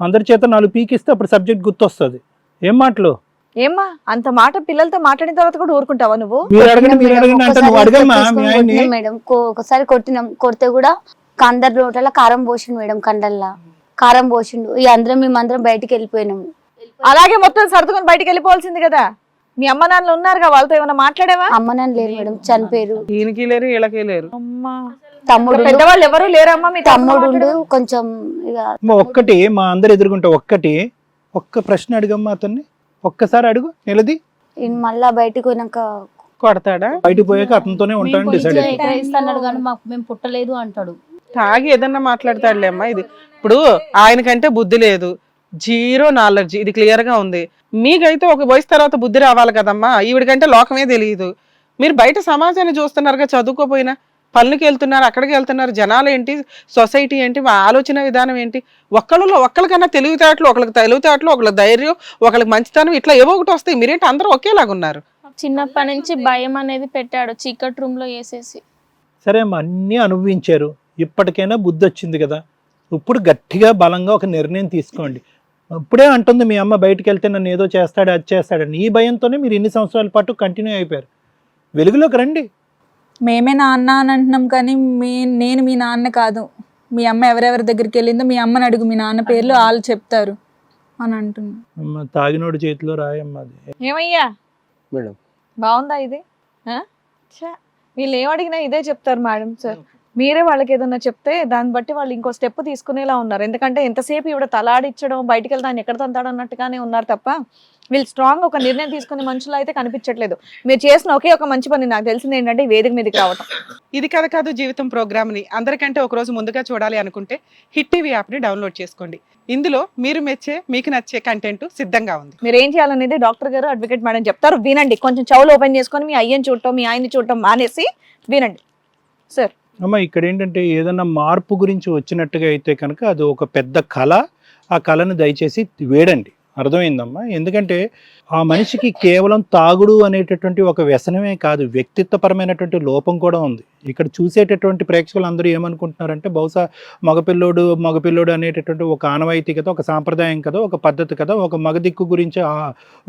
[SPEAKER 4] అందరి చేత 4 పీకిస్తే అప్పుడు సబ్జెక్ట్ గుర్తొస్తుంది. ఏం మాటలు?
[SPEAKER 1] ఏమ్మా అంత మాట పిల్లలతో మాట్లాడిన తర్వాత కూడా ఊరుకుంటావా నువ్వు?
[SPEAKER 4] మీరు అడగండి అంటే నువ్వు అడగమ్మా మీ
[SPEAKER 3] ఒకసారి
[SPEAKER 4] ఆయన్ని.
[SPEAKER 3] కొట్టినాం మేడం, ఒకసారి కొట్టినాం. కొడితే కూడా అందరి నోటలా కారం పోసిండు మేడం, కండల్లా కారం పోసిండు. ఈ అందరం మేమందరం బయటికి వెళ్ళిపోయినాము.
[SPEAKER 1] అలాగే మొత్తం సర్దుకొని బయటికి వెళ్ళిపోవాల్సింది కదా. మీ అమ్మ నాన్నలు ఉన్నారుగా, వాళ్ళతో ఏమైనా మాట్లాడేవా?
[SPEAKER 3] అమ్మ నాన్న లేరు మేడం, చనిపోయారు.
[SPEAKER 2] ఈయనకి లేరు, వీళ్ళకి లేరు.
[SPEAKER 1] అమ్మా,
[SPEAKER 3] తమ్ముడు
[SPEAKER 1] పెద్దవాళ్ళు ఎవరు లేరమ్మా? మీ
[SPEAKER 3] తమ్ముడు కొంచెం ఇక
[SPEAKER 4] ఒక్కటి మా అందరు ఎదుర్కొంటా. ఒక్క ప్రశ్న అడుగమ్మా అతన్ని. ఒక్కసారి అడుగు, నిలది.
[SPEAKER 3] ఈయన మళ్ళా బయటికి పోయినాక
[SPEAKER 2] కొడతాడా?
[SPEAKER 4] బయటకు పోయాక అతనితోనే ఉంటాను డిసైడ్ అయిపోయి.
[SPEAKER 7] ఇస్తాడు కానీ మాకు మేము పుట్టలేదు అంటాడు.
[SPEAKER 2] తాగి ఏదన్నా మాట్లాడతాడులే అమ్మా. ఇది ఇప్పుడు ఆయనకంటే బుద్ధి లేదు, 0 నాలెడ్జ్, ఇది క్లియర్ గా ఉంది. మీకైతే ఒక వయసు తర్వాత బుద్ధి రావాలి కదమ్మా. ఈవిడికంటే లోకమే తెలియదు. మీరు బయట సమాజాన్ని చూస్తున్నారుగా, చదువుకోపోయినా పనులకి వెళ్తున్నారు, అక్కడికి వెళ్తున్నారు. జనాలు ఏంటి, సొసైటీ ఏంటి, మా ఆలోచన విధానం ఏంటి, ఒక్కరికన్నా తెలివితేటలు, ఒకళ్ళకి ధైర్యం, ఒకళ్ళకి మంచితనం, ఇట్లా ఏవో ఒకటి వస్తాయి. మీరేంటి అందరూ ఒకేలాగా ఉన్నారు?
[SPEAKER 6] చిన్నప్పటి నుంచి భయం అనేది పెట్టాడు, చీకటి రూమ్ లో వేసేసి.
[SPEAKER 4] సరే అమ్మా, అన్నీ అనుభవించారు, ఇప్పటికైనా బుద్ధి వచ్చింది కదా. ఇప్పుడు గట్టిగా బలంగా ఒక నిర్ణయం తీసుకోండి. ఇప్పుడే అంటుంది మీ అమ్మ బయటికి వెళ్తే నన్ను ఏదో చేస్తాడు, అది చేస్తాడని. ఈ భయంతోనే మీరు ఇన్ని సంవత్సరాల పాటు కంటిన్యూ అయిపోయారు. వెలుగులోకి రండి.
[SPEAKER 5] మేమే నాన్న అని అంటున్నాం కానీ నేను మీ నాన్న కాదు, మీ అమ్మ ఎవరెవరి దగ్గరికి వెళ్ళిందో మీ అమ్మని అడుగు, మీ నాన్న పేర్లు వాళ్ళు చెప్తారు అని అంటున్నా.
[SPEAKER 4] అమ్మ తాగినోడి చేతిలో రాయమ్మ అది.
[SPEAKER 1] ఏమయ్యా
[SPEAKER 8] మేడం
[SPEAKER 1] బాగుందా ఇది? ఆ? ఛా, వీళ్ళు ఏం అడిగినా ఇదే చెప్తారు మేడం సార్. మీరే వాళ్ళకి ఏదన్నా చెప్తే దాన్ని బట్టి వాళ్ళు ఇంకో స్టెప్ తీసుకునేలా ఉన్నారు. ఎందుకంటే ఎంతసేపు ఇవిడ తలాడిచ్చడం, బయటికి వెళ్తే ఆయన ఎక్కడ తంతాడు అన్నట్టుగానే ఉన్నారు తప్ప వీళ్ళు స్ట్రాంగ్ ఒక నిర్ణయం తీసుకునే మనుషులు అయితే కనిపించట్లేదు. మీరు చేసిన ఒకే ఒక మంచి పని నాకు తెలిసింది ఏంటంటే ఈ వేదిక మీదకి రావటం.
[SPEAKER 2] ఇది కథ కాదు జీవితం ప్రోగ్రామ్ని అందరికంటే ఒక రోజు ముందుగా చూడాలి అనుకుంటే హిట్ టీవీ యాప్ని డౌన్లోడ్ చేసుకోండి. ఇందులో మీరు మెచ్చే, మీకు నచ్చే కంటెంట్ సిద్ధంగా ఉంది.
[SPEAKER 1] మీరు ఏం చేయాలనేది డాక్టర్ గారు, అడ్వకేట్ మేడం చెప్తారు, వినండి. కొంచెం చెవులు ఓపెన్ చేసుకొని మీ అయ్యని చూడటం, మీ ఆయన్ని చూడటం మానేసి వినండి సార్.
[SPEAKER 4] అమ్మ ఇక్కడ ఏంటంటే ఏదన్నా మార్పు గురించి వచ్చినట్టుగా అయితే కనుక అది ఒక పెద్ద కళ. ఆ కళను దయచేసి వేడండి. అర్థమైందమ్మా? ఎందుకంటే ఆ మనిషికి కేవలం తాగుడు అనేటటువంటి ఒక వ్యసనమే కాదు, వ్యక్తిత్వపరమైనటువంటి లోపం కూడా ఉంది. ఇక్కడ చూసేటటువంటి ప్రేక్షకులు అందరూ ఏమనుకుంటున్నారంటే బహుశా మగపిల్లోడు అనేటటువంటి ఒక ఆనవాయితీ కదా, ఒక సాంప్రదాయం కదా, ఒక పద్ధతి కదా, ఒక మగదిక్కు గురించి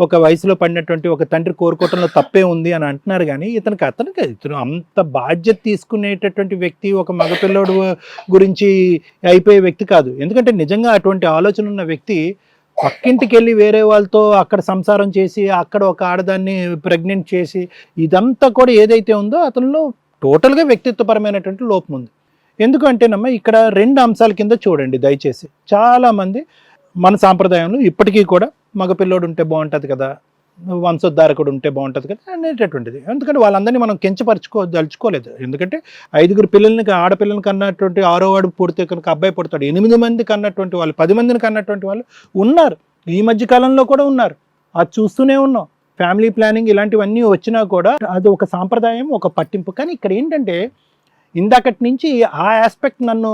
[SPEAKER 4] ఒక వయసులో పడినటువంటి ఒక తండ్రి కోరుకోవటంలో తప్పే ఉంది అని అంటున్నారు. కానీ ఇతను అంత బాధ్యత తీసుకునేటటువంటి వ్యక్తి ఒక మగపిల్లోడు గురించి అయిపోయే వ్యక్తి కాదు. ఎందుకంటే నిజంగా అటువంటి ఆలోచన ఉన్న వ్యక్తి పక్కింటికి వెళ్ళి వేరే వాళ్ళతో అక్కడ సంసారం చేసి అక్కడ ఒక ఆడదాన్ని ప్రెగ్నెంట్ చేసి ఇదంతా కూడా ఏదైతే ఉందో అతనిలో టోటల్గా వ్యక్తిత్వపరమైనటువంటి లోపం ఉంది. ఎందుకంటేనమ్మా ఇక్కడ 2 అంశాల కింద చూడండి దయచేసి. చాలామంది మన సాంప్రదాయంలో ఇప్పటికీ కూడా మగపిల్లోడు ఉంటే బాగుంటుంది కదా, వంశోద్ధారకుడు ఉంటే బాగుంటుంది కదా అనేటటువంటిది. ఎందుకంటే వాళ్ళందరినీ మనం దలుచుకోలేదు. ఎందుకంటే 5 పిల్లల్ని ఆడపిల్లల్ని కన్నటువంటి 6వ వాడు పుడితే కనుక అబ్బాయి పుడతాడు. 8 మంది కన్నటువంటి వాళ్ళు, 10 మందిని కన్నటువంటి వాళ్ళు ఉన్నారు. ఈ మధ్య కాలంలో కూడా ఉన్నారు. అది చూస్తూనే ఉన్నాం. ఫ్యామిలీ ప్లానింగ్ ఇలాంటివన్నీ వచ్చినా కూడా అది ఒక సాంప్రదాయం, ఒక పట్టింపు. కానీ ఇక్కడ ఏంటంటే ఇందాకటి నుంచి ఆ ఆస్పెక్ట్ నన్ను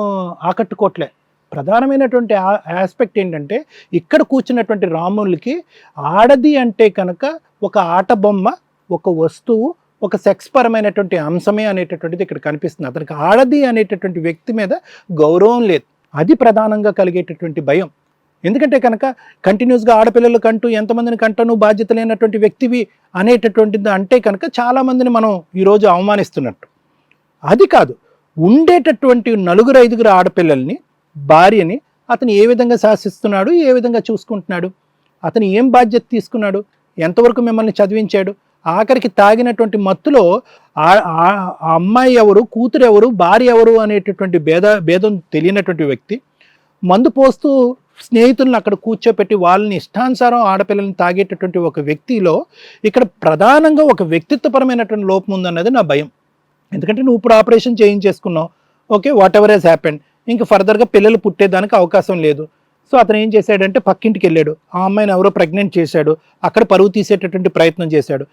[SPEAKER 4] ఆకట్టుకోవట్లే. ప్రధానమైనటువంటి ఆస్పెక్ట్ ఏంటంటే ఇక్కడ కూర్చున్నటువంటి రాములకి ఆడది అంటే కనుక ఒక ఆట బొమ్మ, ఒక వస్తువు, ఒక సెక్స్ పరమైనటువంటి అంశమే అనేటటువంటిది ఇక్కడ కనిపిస్తుంది. అతనికి ఆడది అనేటటువంటి వ్యక్తి మీద గౌరవం లేదు. అది ప్రధానంగా కలిగేటటువంటి భయం. ఎందుకంటే కనుక కంటిన్యూస్గా ఆడపిల్లలు కంటూ ఎంతమందిని కంటూ బాధ్యత లేనటువంటి వ్యక్తివి అనేటటువంటిది అంటే కనుక చాలామందిని మనం ఈరోజు అవమానిస్తున్నట్టు. అది కాదు, ఉండేటటువంటి 4-5 ఆడపిల్లల్ని, భార్యని అతను ఏ విధంగా శాసిస్తున్నాడు, ఏ విధంగా చూసుకుంటున్నాడు, అతను ఏం బాధ్యత తీసుకున్నాడు, ఎంతవరకు మిమ్మల్ని చదివించాడు, ఆఖరికి తాగినటువంటి మత్తులో ఆ అమ్మాయి ఎవరు, కూతురు ఎవరు, భార్య ఎవరు అనేటటువంటి భేదం తెలియనటువంటి వ్యక్తి మందు పోస్తూ స్నేహితులను అక్కడ కూర్చోపెట్టి వాళ్ళని ఇష్టానుసారం ఆడపిల్లల్ని తాగేటటువంటి ఒక వ్యక్తిలో ఇక్కడ ప్రధానంగా ఒక వ్యక్తిత్వపరమైనటువంటి లోపం ఉందన్నది నా భయం. ఎందుకంటే నువ్వు ఇప్పుడు ఆపరేషన్ చేయించేసుకున్నావు, okay, whatever he's happened, ఇంకా ఫర్దర్గా పిల్లలు పుట్టేదానికి అవకాశం లేదు. సో అతను ఏం చేశాడంటే పక్కింటికి వెళ్ళాడు, ఆ అమ్మాయిని ఎవరో ప్రెగ్నెంట్ చేశాడు, అక్కడ పరువు తీసేటటువంటి ప్రయత్నం చేశాడు.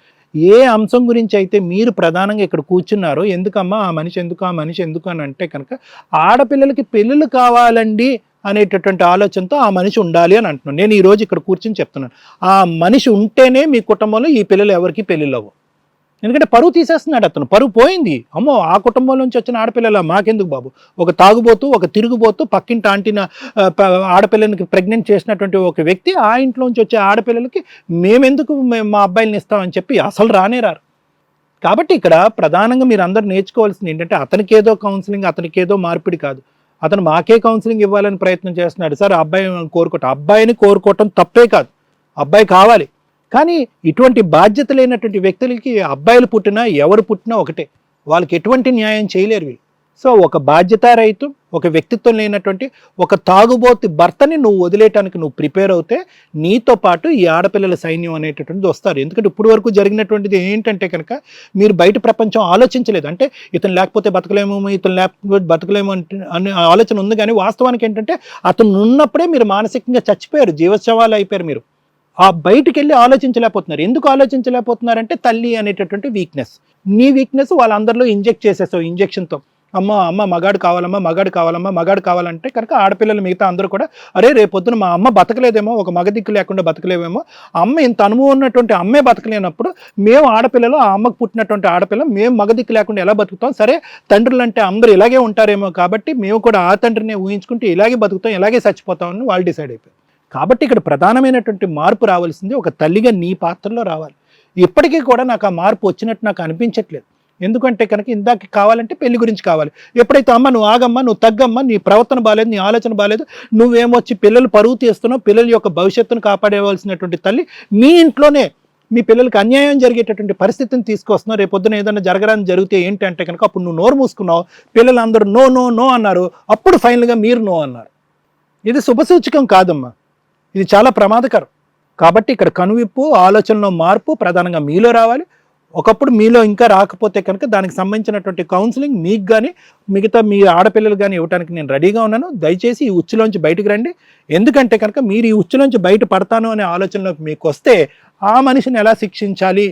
[SPEAKER 4] ఏ అంశం గురించి అయితే మీరు ప్రధానంగా ఇక్కడ కూర్చున్నారో, ఎందుకమ్మా ఆ మనిషి ఎందుకు అని అంటే కనుక ఆడపిల్లలకి పెళ్ళిళ్ళు కావాలండి అనేటటువంటి ఆలోచనతో ఆ మనిషి ఉండాలి అని అంటున్నాను. నేను ఈరోజు ఇక్కడ కూర్చొని చెప్తున్నాను, ఆ మనిషి ఉంటేనే మీ కుటుంబంలో ఈ పిల్లలు ఎవరికి పెళ్ళిళ్ళు అవ్వవు. ఎందుకంటే పరువు తీసేస్తున్నాడు అతను, పరువు పోయింది. అమ్మో ఆ కుటుంబం నుంచి వచ్చిన ఆడపిల్లల మాకెందుకు బాబు, ఒక తాగుబోతూ, ఒక తిరుగుబోతూ, పక్కింటి ఆంటీన ఆడపిల్లలకి ప్రెగ్నెంట్ చేసినటువంటి ఒక వ్యక్తి ఆ ఇంట్లోంచి వచ్చే ఆడపిల్లలకి మేమెందుకు మా అబ్బాయిని ఇస్తామని చెప్పి అసలు రారు. కాబట్టి ఇక్కడ ప్రధానంగా మీరు అందరూ నేర్చుకోవాల్సింది ఏంటంటే అతనికి ఏదో కౌన్సిలింగ్, అతనికి ఏదో మార్పిడి కాదు, అతను మాకే కౌన్సిలింగ్ ఇవ్వాలని ప్రయత్నం చేస్తున్నాడు. సార్ అబ్బాయిని కోరుకోవటం తప్పే కాదు, అబ్బాయి కావాలి. కానీ ఇటువంటి బాధ్యత లేనటువంటి వ్యక్తులకి అబ్బాయిలు పుట్టినా ఎవరు పుట్టినా ఒకటే, వాళ్ళకి ఎటువంటి న్యాయం చేయలేరు వీళ్ళు. సో ఒక బాధ్యతారహితు, ఒక వ్యక్తిత్వం లేనటువంటి ఒక తాగుబోతు భర్తని నువ్వు వదిలేయటానికి నువ్వు ప్రిపేర్ అవుతే నీతో పాటు ఈ ఆడపిల్లల సైన్యం అనేటటువంటిది వస్తారు. ఎందుకంటే ఇప్పుడు వరకు జరిగినటువంటిది ఏంటంటే కనుక మీరు బయట ప్రపంచం ఆలోచించలేదు. అంటే ఇతను లేకపోతే బతకలేము అనే ఆలోచన ఉంది. కానీ వాస్తవానికి ఏంటంటే అతను ఉన్నప్పుడే మీరు మానసికంగా చచ్చిపోయారు, జీవశవాలు అయిపోయారు. మీరు ఆ బయటికి వెళ్ళి ఆలోచించలేకపోతున్నారు. ఎందుకు ఆలోచించలేకపోతున్నారంటే తల్లి అనేటటువంటి వీక్నెస్, నీ వీక్నెస్ వాళ్ళందరిలో ఇంజెక్ట్ చేసేసావు ఇంజెక్షన్తో. అమ్మ మగాడు కావాలంటే కనుక ఆడపిల్లలు మిగతా అందరూ కూడా అరే రేపొద్దున మా అమ్మ బతకలేదేమో, ఒక మగ దిక్కు లేకుండా బతకలేవేమో, అమ్మ ఇంత అనుభవం ఉన్నటువంటి అమ్మే బతకలేనప్పుడు మేము ఆడపిల్లలు, ఆ అమ్మకు పుట్టినటువంటి ఆడపిల్ల మేము మగ దిక్కు లేకుండా ఎలా బతుకుతాం, సరే తండ్రులు అంటే అందరూ ఇలాగే ఉంటారేమో కాబట్టి మేము కూడా ఆ తండ్రిని ఊహించుకుంటే ఇలాగే బతుకుతాం, ఇలాగే చచ్చిపోతామని వాళ్ళు డిసైడ్ అయిపోయారు. కాబట్టి ఇక్కడ ప్రధానమైనటువంటి మార్పు రావాల్సింది ఒక తల్లిగా నీ పాత్రలో రావాలి. ఇప్పటికీ కూడా నాకు ఆ మార్పు వచ్చినట్టు నాకు అనిపించట్లేదు. ఎందుకంటే కనుక ఇందాక కావాలంటే పెళ్లి గురించి కావాలి. ఎప్పుడైతే అమ్మ నువ్వు ఆగమ్మా, నువ్వు తగ్గమ్మా, నీ ప్రవర్తన బాలేదు, నీ ఆలోచన బాలేదు, నువ్వేమొచ్చి పిల్లలు పరువు తీస్తున్నావు, పిల్లల యొక్క భవిష్యత్తును కాపాడేవలసినటువంటి తల్లి మీ ఇంట్లోనే మీ పిల్లలకి అన్యాయం జరిగేటటువంటి పరిస్థితిని తీసుకొస్తున్నావు. రేపొద్దున ఏదైనా జరగడానికి జరిగితే ఏంటంటే కనుక అప్పుడు నువ్వు నోరు మూసుకున్నావు, పిల్లలు అందరూ నో నో నో అన్నారు, అప్పుడు ఫైనల్గా మీరు నో అన్నారు. ఇది శుభసూచకం కాదమ్మా, ఇది చాలా ప్రమాదకరం. కాబట్టి ఇక్కడ కనువిప్పు, ఆలోచనలో మార్పు ప్రధానంగా మీలో రావాలి. ఒకప్పుడు మీలో ఇంకా రాకపోతే కనుక దానికి సంబంధించినటువంటి కౌన్సిలింగ్ మీకు కానీ మిగతా మీ ఆడపిల్లలు కానీ ఇవ్వడానికి నేను రెడీగా ఉన్నాను. దయచేసి ఈ ఉచ్చులోంచి బయటకు రండి. ఎందుకంటే కనుక మీరు ఈ ఉచ్చులోంచి బయట పడతాను అనే ఆలోచనలోకి మీకు వస్తే ఆ మనిషిని ఎలా శిక్షించాలి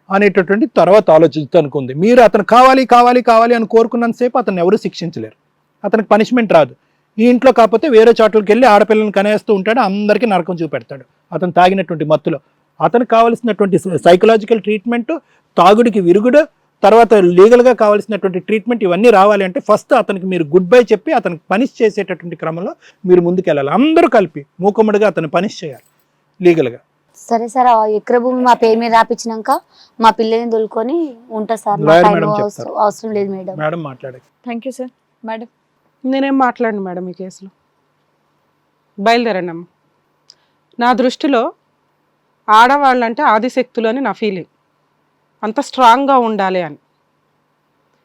[SPEAKER 4] అనేటటువంటి తర్వాత ఆలోచించనుకుంది. మీరు అతను కావాలి కావాలి కావాలి అని కోరుకున్నంతసేపు అతను ఎవరు శిక్షించలేరు, అతనికి పనిష్మెంట్ రాదు. ఈ ఇంట్లో కాకపోతే వేరే చోట్లకి వెళ్ళి ఆడపిల్లలను కనేస్తూ ఉంటాడు, అందరికీ నరకం చూపెడతాడు అతను తాగినటువంటి మత్తులో. అతనికి కావాల్సినటువంటి సైకలాజికల్ ట్రీట్మెంట్, తాగుడికి విరుగుడు, తర్వాత లీగల్గా కావాల్సినటువంటి ట్రీట్మెంట్, ఇవన్నీ రావాలి అంటే ఫస్ట్ అతనికి మీరు గుడ్ బై చెప్పి అతనికి పనిష్ చేసేటటువంటి క్రమంలో మీరు ముందుకెళ్ళాలి. అందరూ కలిపి మూకుమ్మడిగా అతను పనిష్ చేయాలి లీగల్గా.
[SPEAKER 3] సరే సార్, ఆ ఎకర భూమి మా పేరు మీద రాపించినాక మా పిల్లల్ని దొలుకొని ఉంటా సార్.
[SPEAKER 4] లాయర్ మేడం చెప్తారు.
[SPEAKER 3] అవసరం లేదు మేడం.
[SPEAKER 4] మేడం మాట్లాడండి.
[SPEAKER 1] Thank you sir. మేడం
[SPEAKER 2] నేనేం మాట్లాడను మేడం ఈ కేసులో. బయలుదేరండి అమ్మ. నా దృష్టిలో ఆడవాళ్ళంటే ఆదిశక్తులు అని నా ఫీలింగ్. అంత స్ట్రాంగ్గా ఉండాలి అని.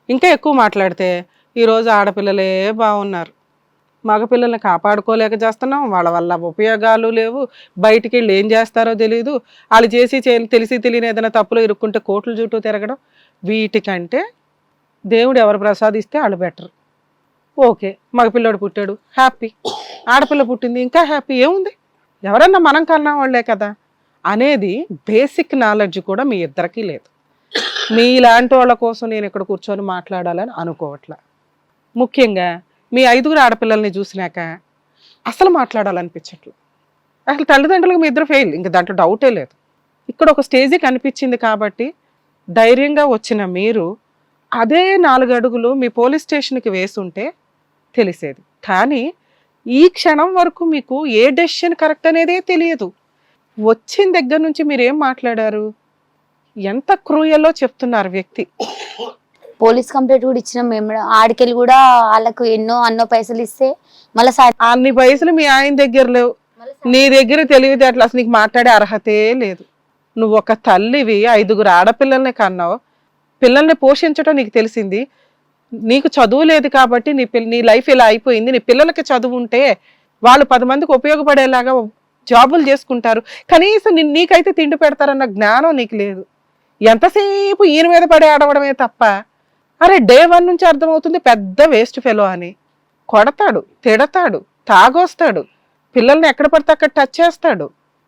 [SPEAKER 2] ఇంకా ఎక్కువ మాట్లాడితే ఈరోజు ఆడపిల్లలే బాగున్నారు, మగపిల్లల్ని కాపాడుకోలేక చేస్తున్నాం, వాళ్ళ వల్ల ఉపయోగాలు లేవు, బయటికి వెళ్ళి ఏం చేస్తారో తెలియదు, వాళ్ళు చేసి తెలిసి తెలియని ఏదైనా తప్పులో ఇరుక్కుంటే కోట్ల చుట్టూ తిరగడం. వీటికంటే దేవుడు ఎవరు ప్రసాదిస్తే వాళ్ళు బెటర్. ఓకే, మగపిల్లాడు పుట్టాడు, హ్యాపీ. ఆడపిల్ల పుట్టింది, ఇంకా హ్యాపీ. ఏముంది, ఎవరన్నా మనం కన్నా వాళ్ళే కదా అనేది బేసిక్ నాలెడ్జ్ కూడా మీ ఇద్దరికీ లేదు. మీలాంటి వాళ్ళ కోసం నేను ఇక్కడ కూర్చొని మాట్లాడాలని అనుకోవట్లే. ముఖ్యంగా మీ 5 ఆడపిల్లల్ని చూసినాక అసలు మాట్లాడాలనిపించట్లేదు. అసలు తల్లిదండ్రులకు మీ ఇద్దరు ఫెయిల్, ఇంక దాంట్లో డౌటే లేదు. ఇక్కడ ఒక స్టేజ్కి అనిపించింది కాబట్టి ధైర్యంగా వచ్చిన మీరు అదే 4 అడుగులు మీ పోలీస్ స్టేషన్కి వేసుంటే తెలిసేది. కానీ ఈ క్షణం వరకు మీకు ఏ డెసిషన్ కరెక్ట్ అనేదే తెలియదు. వచ్చిన దగ్గర నుంచి మీరు ఏం మాట్లాడారు, ఎంత క్రూయల్లో చెప్తున్నారు వ్యక్తి.
[SPEAKER 3] పోలీస్ కంప్లైంట్ కూడా ఇచ్చినాం మేము. ఆడికెళ్ళి కూడా వాళ్ళకు అన్నో పైసలు ఇస్తే మళ్ళీ
[SPEAKER 2] అన్ని పైసలు మీ ఆయన దగ్గర లేవు, నీ దగ్గర తెలివితే అట్లా అసలు నీకు మాట్లాడే అర్హతే లేదు. నువ్వు ఒక తల్లివి, 5 ఆడపిల్లల్ని కన్నావు, పిల్లల్ని పోషించడం నీకు తెలిసింది. నీకు చదువు లేదు కాబట్టి నీ లైఫ్ ఇలా అయిపోయింది. నీ పిల్లలకి చదువు ఉంటే వాళ్ళు 10 మందికి ఉపయోగపడేలాగా జాబులు చేసుకుంటారు, కనీసం నీకైతే తిండి పెడతారన్న జ్ఞానం నీకు లేదు. ఎంతసేపు ఈయన మీద పడే ఆడవడమే తప్ప, అరే డే 1 నుంచి అర్థమవుతుంది పెద్ద వేస్ట్ ఫెలో అని. కొడతాడు, తిడతాడు, తాగొస్తాడు, పిల్లల్ని ఎక్కడ పడితే అక్కడ టచ్ చేస్తాడు,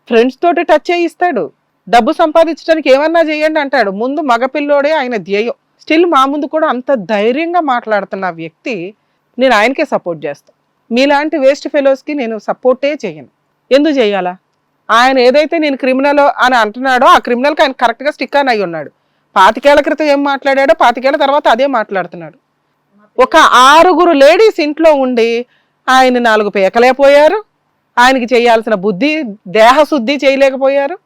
[SPEAKER 2] ఫ్రెండ్స్ తోటి టచ్ చేయిస్తాడు, డబ్బు సంపాదించడానికి ఏమన్నా చేయండి అంటాడు. ముందు మగపిల్లోడే ఆయన ధ్యేయం. స్టిల్ మా ముందు కూడా అంత ధైర్యంగా మాట్లాడుతున్న వ్యక్తి నేను ఆయనకే సపోర్ట్ చేస్తాను. మీలాంటి వేస్ట్ ఫెలోస్కి నేను సపోర్టే చేయను. ఎందుకు చేయాలా? ఆయన ఏదైతే నేను క్రిమినల్ అని అంటున్నాడో ఆ క్రిమినల్కి ఆయన కరెక్ట్గా స్టిక్ అని అయి ఉన్నాడు. 25 ఏళ్ల క్రితం ఏం మాట్లాడాడో 25 ఏళ్ల తర్వాత అదే మాట్లాడుతున్నాడు. ఒక 6 లేడీస్ ఇంట్లో ఉండి ఆయన 4 పేకలేకపోయారు, ఆయనకి చేయాల్సిన బుద్ధి దేహశుద్ధి చేయలేకపోయారు.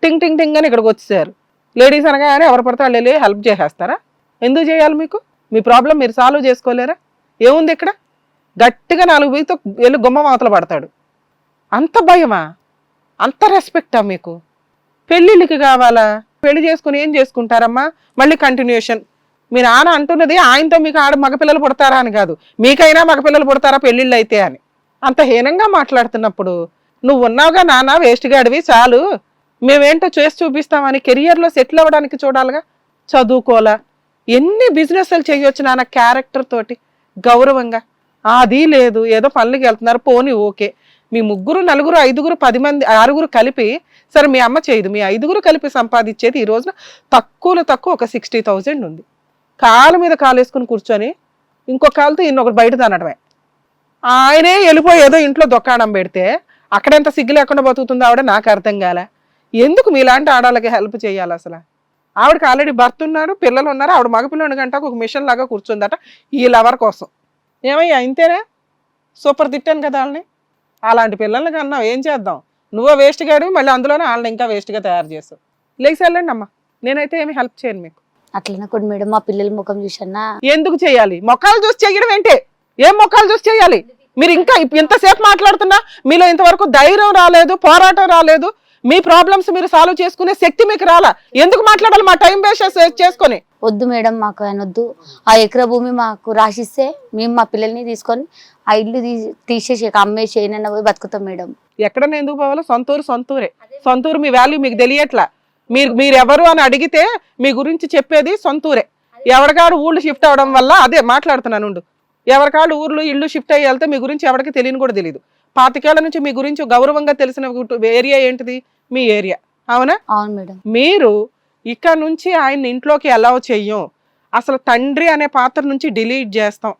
[SPEAKER 2] టింగ్ టింగ్ టింగ్ అని ఇక్కడికి వచ్చేసారు. లేడీస్ అనగానే ఎవరు పడితే వాళ్ళు వెళ్ళి హెల్ప్ చేసేస్తారా? ఎందుకు చేయాలి? మీకు మీ ప్రాబ్లం మీరు సాల్వ్ చేసుకోలేరా? ఏముంది ఇక్కడ? గట్టిగా 4 వీక్తో వెళ్ళి గుమ్మ మాతలు పడతాడు. అంత భయమా? అంత రెస్పెక్టా మీకు? పెళ్ళిళ్ళకి కావాలా? పెళ్లి చేసుకుని ఏం చేసుకుంటారమ్మా? మళ్ళీ కంటిన్యూషన్. మీ నాన్న అంటున్నది ఆయనతో మీకు మగపిల్లలు పుడతారా అని కాదు, మీకైనా మగపిల్లలు పుడతారా పెళ్ళిళ్ళు అయితే అని. అంత హీనంగా మాట్లాడుతున్నప్పుడు నువ్వు ఉన్నావుగా నాన్న వేస్ట్గా అడివి చాలు, మేమేంటో చేసి చూపిస్తామని కెరియర్లో సెటిల్ అవ్వడానికి చూడాలిగా. చదువుకోలా, ఎన్ని బిజినెస్లు చేయొచ్చు నాన్న క్యారెక్టర్ తోటి గౌరవంగా. అది లేదు, ఏదో పనులకి వెళ్తున్నారు పోనీ ఓకే. మీ 3, 4, 5, 10 మంది 6 కలిపి, సరే మీ అమ్మ చేయదు, మీ 5 కలిపి సంపాదించేది ఈ రోజున తక్కువలో తక్కువ ఒక 60,000 ఉంది. కాలు మీద కాలు వేసుకుని కూర్చొని ఇంకొక కాలుతో ఇన్నొకటి బయట తనడమే. ఆయనే వెళ్ళిపోయి ఏదో ఇంట్లో దొక్కాడం పెడితే అక్కడెంత సిగ్గు లేకుండా బతుకుతుందో ఆవిడ నాకు అర్థం కాలే. ఎందుకు మీలాంటి ఆడవాళ్ళకి హెల్ప్ చేయాలి? అసలు ఆవిడకి ఆల్రెడీ భర్త ఉన్నాడు, పిల్లలు ఉన్నారు, ఆవిడ మగపిల్లని గంట ఒక మిషన్ లాగా కూర్చుందట ఈ లవర్ కోసం. ఏమయ్యా ఇంతేనా? సూపర్ తిట్టాను కదా వాళ్ళని. అలాంటి పిల్లల్ని కన్నా ఏం చేద్దాం? నువ్వో వేస్ట్ గాడు, మళ్ళీ అందులోనే వాళ్ళని ఇంకా వేస్ట్గా తయారు చేస్తావు. లేచి వెళ్ళండి అమ్మా, నేనైతే ఏమి హెల్ప్ చేయను మీకు.
[SPEAKER 3] అట్లనే కూడా మేడం మా పిల్లల ముఖం చూసన్నా
[SPEAKER 2] ఎందుకు చేయాలి? మొక్కలు చూసి చేయడం ఏంటి? ఏం మొక్కలు చూసి చేయాలి? మీరు ఇంకా ఇంతసేపు మాట్లాడుతున్నా మీలో ఇంతవరకు ధైర్యం రాలేదు, పోరాటం రాలేదు, మీ ప్రాబ్లమ్స్ మీరు సాల్వ్ చేసుకునే శక్తి మీకు రాలా. ఎందుకు మాట్లాడాలి మా టైం వేస్ట్ చేసుకొని?
[SPEAKER 3] వద్దు మేడం, మాకు ఆయన వద్దు. ఆ ఎకరా భూమి మాకు రాసిస్తే మేము మా పిల్లల్ని తీసుకొని ఆ ఇల్లు తీసేసి అమ్మేసి ఏనన్నా పోయి బతుకుతాం మేడం.
[SPEAKER 2] ఎక్కడన్నా ఎందుకు పోవాలో? సొంతూరే. సొంతూరు మీ వాల్యూ మీకు తెలియట్లా. మీరు ఎవరు అని అడిగితే మీ గురించి చెప్పేది సొంతూరే. ఎవరికాడు ఊళ్ళు షిఫ్ట్ అవడం వల్ల అదే మాట్లాడుతున్నాను. ఎవరికాడు ఊర్లు ఇల్లు షిఫ్ట్ అయ్యి వెళ్తే మీ గురించి ఎవరికి తెలియని కూడా తెలియదు. 25 ఏళ్ల నుంచి మీ గురించి గౌరవంగా తెలిసిన ఏరియా ఏంటిది? మీ ఏరియా. అవునా?
[SPEAKER 3] అవును మేడం.
[SPEAKER 2] మీరు ఇక్కడ నుంచి ఆయన ఇంట్లోకి అలౌ చెయ్యం. అసలు తండ్రి అనే పాత్ర నుంచి డిలీట్ చేస్తాం,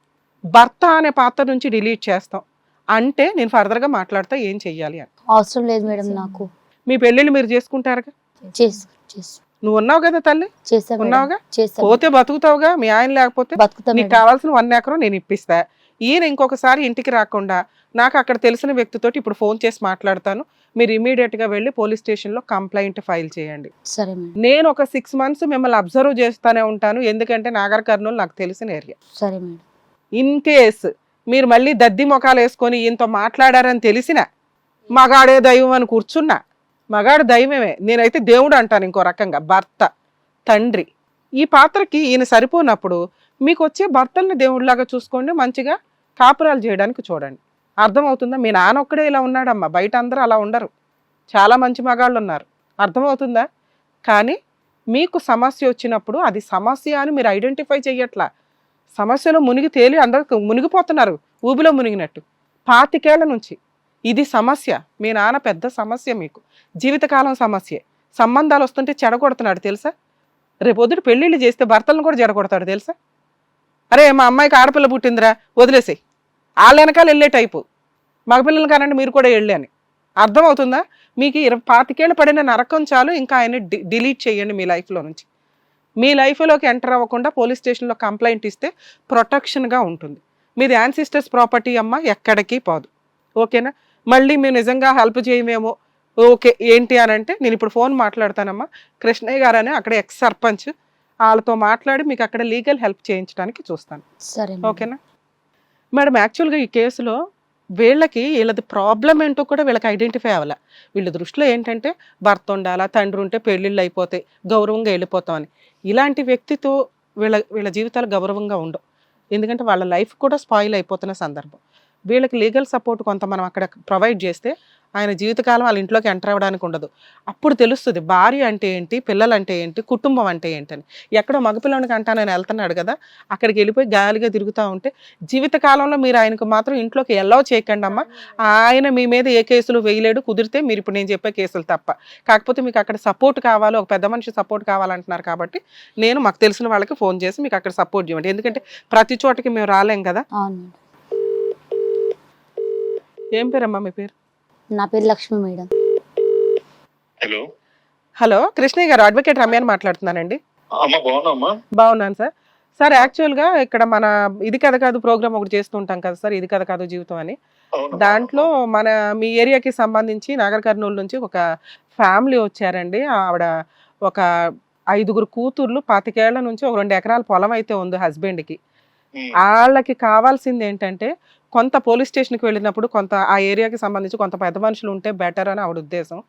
[SPEAKER 2] భర్త అనే పాత్ర నుంచి డిలీట్ చేస్తాం అంటే నేను ఫర్దర్గా మాట్లాడతా ఏం చెయ్యాలి అని.
[SPEAKER 3] అవసరం లేదు మేడం నాకు.
[SPEAKER 2] మీ పెళ్ళిళ్ళు మీరు చేసుకుంటారుగా?
[SPEAKER 3] చేసు
[SPEAKER 2] నువ్వు ఉన్నావు కదా తల్లి,
[SPEAKER 3] చేస్తా
[SPEAKER 2] ఉన్నావుగా,
[SPEAKER 3] చేస్తా
[SPEAKER 2] పోతే బతుకుతావుగా. మీ ఆయన లేకపోతే
[SPEAKER 3] బతుకుతా
[SPEAKER 2] నీకు కావాల్సిన 1 ఎకరం నేను ఇప్పిస్తా. ఈయన ఇంకొకసారి ఇంటికి రాకుండా నాకు అక్కడ తెలిసిన వ్యక్తితోటి ఇప్పుడు ఫోన్ చేసి మాట్లాడతాను. మీరు ఇమీడియట్ గా వెళ్ళి పోలీస్ స్టేషన్ లో కంప్లైంట్ ఫైల్ చేయండి.
[SPEAKER 3] సరే మేడం.
[SPEAKER 2] నేను ఒక 6 months మిమ్మల్ని అబ్జర్వ్ చేస్తానే ఉంటాను, ఎందుకంటే నాగర్ కర్నూలు నాకు తెలిసిన ఏరియా.
[SPEAKER 3] సరే మేడం.
[SPEAKER 2] ఇన్ కేస్ మీరు మళ్ళీ దద్ది మొఖాలు వేసుకొని ఈయనతో మాట్లాడారని తెలిసిన మగాడే దైవం అని కూర్చున్నా, మగాడు దైవమే, నేనైతే దేవుడు అంటాను. ఇంకో రకంగా భర్త, తండ్రి, ఈ పాత్రకి ఈయన సరిపోనప్పుడు మీకు వచ్చే భర్తల్ని దేవుడిలాగా చూసుకోండి, మంచిగా కాపురాలు చేయడానికి చూడండి. అర్థమవుతుందా? మీ నాన్న ఒక్కడే ఇలా ఉన్నాడమ్మా, బయట అందరూ అలా ఉండరు, చాలా మంచి మగాళ్ళు ఉన్నారు. అర్థమవుతుందా? కానీ మీకు సమస్య వచ్చినప్పుడు అది సమస్య అని మీరు ఐడెంటిఫై చెయ్యట్లా. సమస్యలో మునిగి తేలి అందరూ మునిగిపోతున్నారు ఊబిలో మునిగినట్టు. 25 ఏళ్ల నుంచి ఇది సమస్య. మీ నాన్న పెద్ద సమస్య, మీకు జీవితకాలం సమస్యే. సంబంధాలు వస్తుంటే చెడగొడుతున్నాడు తెలుసా? రేపొద్దుట పెళ్ళిళ్ళు చేస్తే భర్తలను కూడా చెడగొడతాడు తెలుసా? అరే మా అమ్మాయికి ఆడపిల్ల పుట్టిందిరా వదిలేసేయి, వాళ్ళ వెనకాల వెళ్ళే టైపు. మగపిల్లలు కానండి మీరు కూడా వెళ్ళి అని. అర్థమవుతుందా? మీకు 25 ఏళ్ళు పడిన నరకం చాలు. ఇంకా ఆయన డిలీట్ చేయండి మీ లైఫ్లో నుంచి. మీ లైఫ్లోకి ఎంటర్ అవ్వకుండా పోలీస్ స్టేషన్లో కంప్లైంట్ ఇస్తే ప్రొటెక్షన్గా ఉంటుంది. మీది యాన్సిస్టర్స్ ప్రాపర్టీ అమ్మ, ఎక్కడికి పోదు. ఓకేనా? మళ్ళీ మేము నిజంగా హెల్ప్ చేయమేమో, ఓకే ఏంటి అని అంటే నేను ఇప్పుడు ఫోన్ మాట్లాడతానమ్మా, కృష్ణయ్య గారు అని అక్కడ ఎక్స్ సర్పంచ్, వాళ్ళతో మాట్లాడి మీకు అక్కడ లీగల్ హెల్ప్ చేయించడానికి చూస్తాను.
[SPEAKER 3] సరే
[SPEAKER 2] ఓకేనా మేడం? యాక్చువల్గా ఈ కేసులో వీళ్ళది ప్రాబ్లం ఏంటో కూడా వీళ్ళకి ఐడెంటిఫై అవ్వాల. వీళ్ళ దృష్టిలో ఏంటంటే భర్త ఉండాలా, తండ్రి ఉంటే పెళ్ళిళ్ళు అయిపోతాయి, గౌరవంగా వెళ్ళిపోతామని. ఇలాంటి వ్యక్తితో వీళ్ళ జీవితాలు గౌరవంగా ఉండవు. ఎందుకంటే వాళ్ళ లైఫ్ కూడా స్పాయిల్ అయిపోతున్న సందర్భం. వీళ్ళకి లీగల్ సపోర్ట్ కొంత మనం అక్కడ ప్రొవైడ్ చేస్తే ఆయన జీవితకాలం వాళ్ళ ఇంట్లోకి ఎంటర్ అవ్వడానికి ఉండదు. అప్పుడు తెలుస్తుంది భార్య అంటే ఏంటి, పిల్లలు అంటే ఏంటి, కుటుంబం అంటే ఏంటని. ఎక్కడో మగపిల్లనికి అంటా నేను వెళ్తున్నాడు కదా, అక్కడికి వెళ్ళిపోయి గాలిగా తిరుగుతూ ఉంటే జీవితకాలంలో మీరు ఆయనకు మాత్రం ఇంట్లోకి ఎల్లో చేయకండి అమ్మా. ఆయన మీ మీద ఏ కేసులు వేయలేడు, కుదిరితే మీరు ఇప్పుడు నేను చెప్పే కేసులు తప్ప. కాకపోతే మీకు అక్కడ సపోర్ట్ కావాలి, ఒక పెద్ద మనిషి సపోర్ట్ కావాలంటున్నారు కాబట్టి నేను మాకు తెలిసిన వాళ్ళకి ఫోన్ చేసి మీకు అక్కడ సపోర్ట్ చేయండి. ఎందుకంటే ప్రతి చోటకి మేము రాలేం కదా.
[SPEAKER 3] అవును.
[SPEAKER 2] ఏం పేరమ్మా మీ పేరు?
[SPEAKER 3] నా పేరు లక్ష్మి మేడం.
[SPEAKER 2] హలో, కృష్ణయ్య గారు, అడ్వకేట్ రమ్యాని మాట్లాడుతున్నానండి. బాగున్నాను సార్. సార్ యాక్చువల్గా ఇక్కడ మన ఇది కథ కాదు ప్రోగ్రామ్ ఒకటి చేస్తుంటాం కదా సార్, ఇది కథ కాదు జీవితం అని. దాంట్లో మీ ఏరియాకి సంబంధించి నాగర్ కర్నూలు నుంచి ఒక ఫ్యామిలీ వచ్చారండి. ఆవిడ ఒక 5 కూతుర్లు, 25 ఏళ్ల నుంచి ఒక 2 ఎకరాల పొలం అయితే ఉంది హస్బెండ్కి. వాళ్ళకి కావాల్సింది ఏంటంటే కొంత పోలీస్ స్టేషన్కి వెళ్ళినప్పుడు కొంత ఆ ఏరియాకి సంబంధించి కొంత పెద్ద మనుషులు ఉంటే బెటర్ అని ఆవిడ ఉద్దేశం.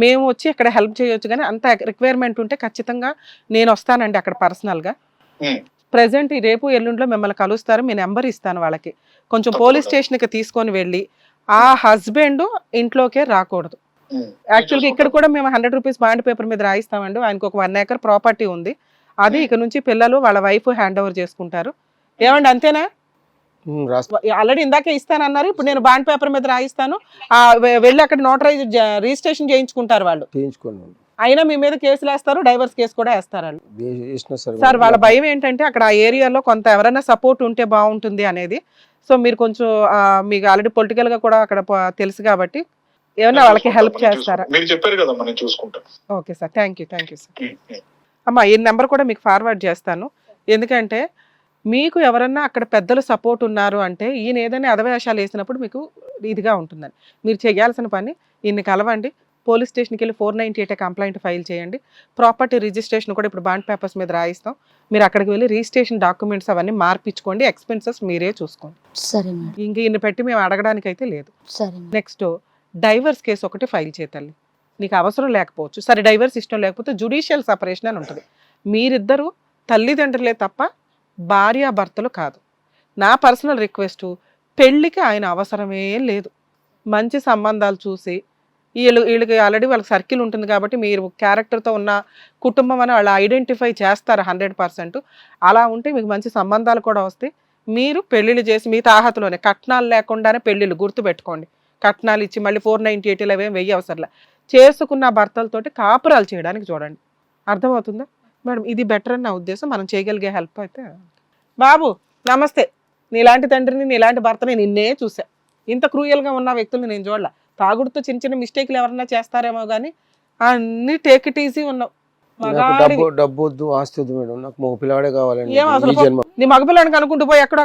[SPEAKER 2] మేము వచ్చి ఇక్కడ హెల్ప్ చేయొచ్చు, కానీ అంత రిక్వైర్మెంట్ ఉంటే ఖచ్చితంగా నేను వస్తానండి అక్కడ పర్సనల్గా. ప్రెసెంట్ రేపు ఎల్లుండిలో మిమ్మల్ని కలుస్తారు, మీ నెంబర్ ఇస్తాను వాళ్ళకి. కొంచెం పోలీస్ స్టేషన్కి తీసుకొని వెళ్ళి ఆ హస్బెండ్ ఇంట్లోకే రాకూడదు. యాక్చువల్గా ఇక్కడ కూడా మేము 100 రూపీస్ బాండ్ పేపర్ మీద రాయిస్తామండి. ఆయనకు ఒక 1 acre ప్రాపర్టీ ఉంది, అది ఇక నుంచి పిల్లలు వాళ్ళ వైఫ్ హ్యాండ్ ఓవర్ చేసుకుంటారు. ఏమండి అంతేనా? ఆల్రెడీ ఇందాకే ఇస్తానన్నారు, ఇప్పుడు నేను బాండ్ పేపర్ మీద రాయిస్తాను, వెళ్ళి అక్కడ రిజిస్ట్రేషన్ చేయించుకుంటారు వాళ్ళు. అయినా మీ మీద కేసులు వేస్తారు, డైవర్స్ కేసు కూడా వేస్తారు వాళ్ళు. సార్ వాళ్ళ భయం ఏంటంటే అక్కడ ఆ ఏరియాలో కొంత ఎవరైనా సపోర్ట్ ఉంటే బాగుంటుంది అనేది. సో మీరు కొంచెం మీకు ఆల్రెడీ పొలిటికల్ గా కూడా అక్కడ తెలుసు కాబట్టి ఏమన్నా వాళ్ళకి హెల్ప్ చేస్తారా? Okay sir, thank you sir. అమ్మా ఈ నెంబర్ కూడా మీకు ఫార్వర్డ్ చేస్తాను. ఎందుకంటే మీకు ఎవరన్నా అక్కడ పెద్దలు సపోర్ట్ ఉన్నారు అంటే ఈయన ఏదైనా అధవేషాలు వేసినప్పుడు మీకు ఇదిగా ఉంటుందని. మీరు చేయాల్సిన పని ఈయన్ని కలవండి, పోలీస్ స్టేషన్కి వెళ్ళి 498 కంప్లైంట్ ఫైల్ చేయండి. ప్రాపర్టీ రిజిస్ట్రేషన్ కూడా ఇప్పుడు బాండ్ పేపర్స్ మీద రాయిస్తాం. మీరు అక్కడికి వెళ్ళి రిజిస్ట్రేషన్ డాక్యుమెంట్స్ అవన్నీ మార్పించుకోండి. ఎక్స్పెన్సెస్ మీరే చూసుకోండి.
[SPEAKER 3] సరే మేడం.
[SPEAKER 2] ఇంక ఇన్ని పెట్టి మేము అడగడానికి అయితే లేదు.
[SPEAKER 3] సరే మేడం.
[SPEAKER 2] నెక్స్ట్ డైవర్స్ కేసు ఒకటి ఫైల్ చేయాలి. నీకు అవసరం లేకపోవచ్చు, సరే డైవర్స్ ఇష్టం లేకపోతే జ్యుడిషియల్ సపరేషన్ అని ఉంటుంది. మీరిద్దరూ తల్లిదండ్రులే తప్ప భార్యాభర్తలు కాదు. నా పర్సనల్ రిక్వెస్ట్, పెళ్ళికి ఆయన అవసరమే లేదు. మంచి సంబంధాలు చూసి వీళ్ళకి ఆల్రెడీ వాళ్ళకి సర్కిల్ ఉంటుంది కాబట్టి మీరు క్యారెక్టర్తో ఉన్న కుటుంబం అని వాళ్ళు ఐడెంటిఫై చేస్తారు 100%. అలా ఉంటే మీకు మంచి సంబంధాలు కూడా వస్తాయి. మీరు పెళ్ళిళ్ళు చేసి మీ తాహతలోనే కట్నాలు లేకుండానే పెళ్ళిళ్ళు గుర్తుపెట్టుకోండి. కట్నాలు ఇచ్చి మళ్ళీ 498 అవేం వెయ్యి అవసరంలే. చేసుకున్న భర్తలతోటి కాపురాలు చేయడానికి చూడండి. అర్థమవుతుందా మేడం? ఇది బెటర్ అని నా ఉద్దేశం. మనం చేయగలిగే హెల్ప్ అయితే. బాబు నమస్తే. నీలాంటి తండ్రిని నీలాంటి భర్తని నిన్నే చూసా. ఇంత క్రూయల్గా ఉన్న వ్యక్తుల్ని నేను చూడలే. తాగుడుతో చిన్న చిన్న మిస్టేక్లు ఎవరన్నా చేస్తారేమో కానీ అన్ని టేక్ ఇట్ ఈజీ ఉన్నావు.
[SPEAKER 8] డబ్బు వద్దు, ఆస్తి వద్దు మేడం, నాకు మగ పిల్లవాడే కావాలండి.
[SPEAKER 2] ఏం అసలు నీ మగపిల్లాడికి అనుకుంటూ పోయి ఎక్కడ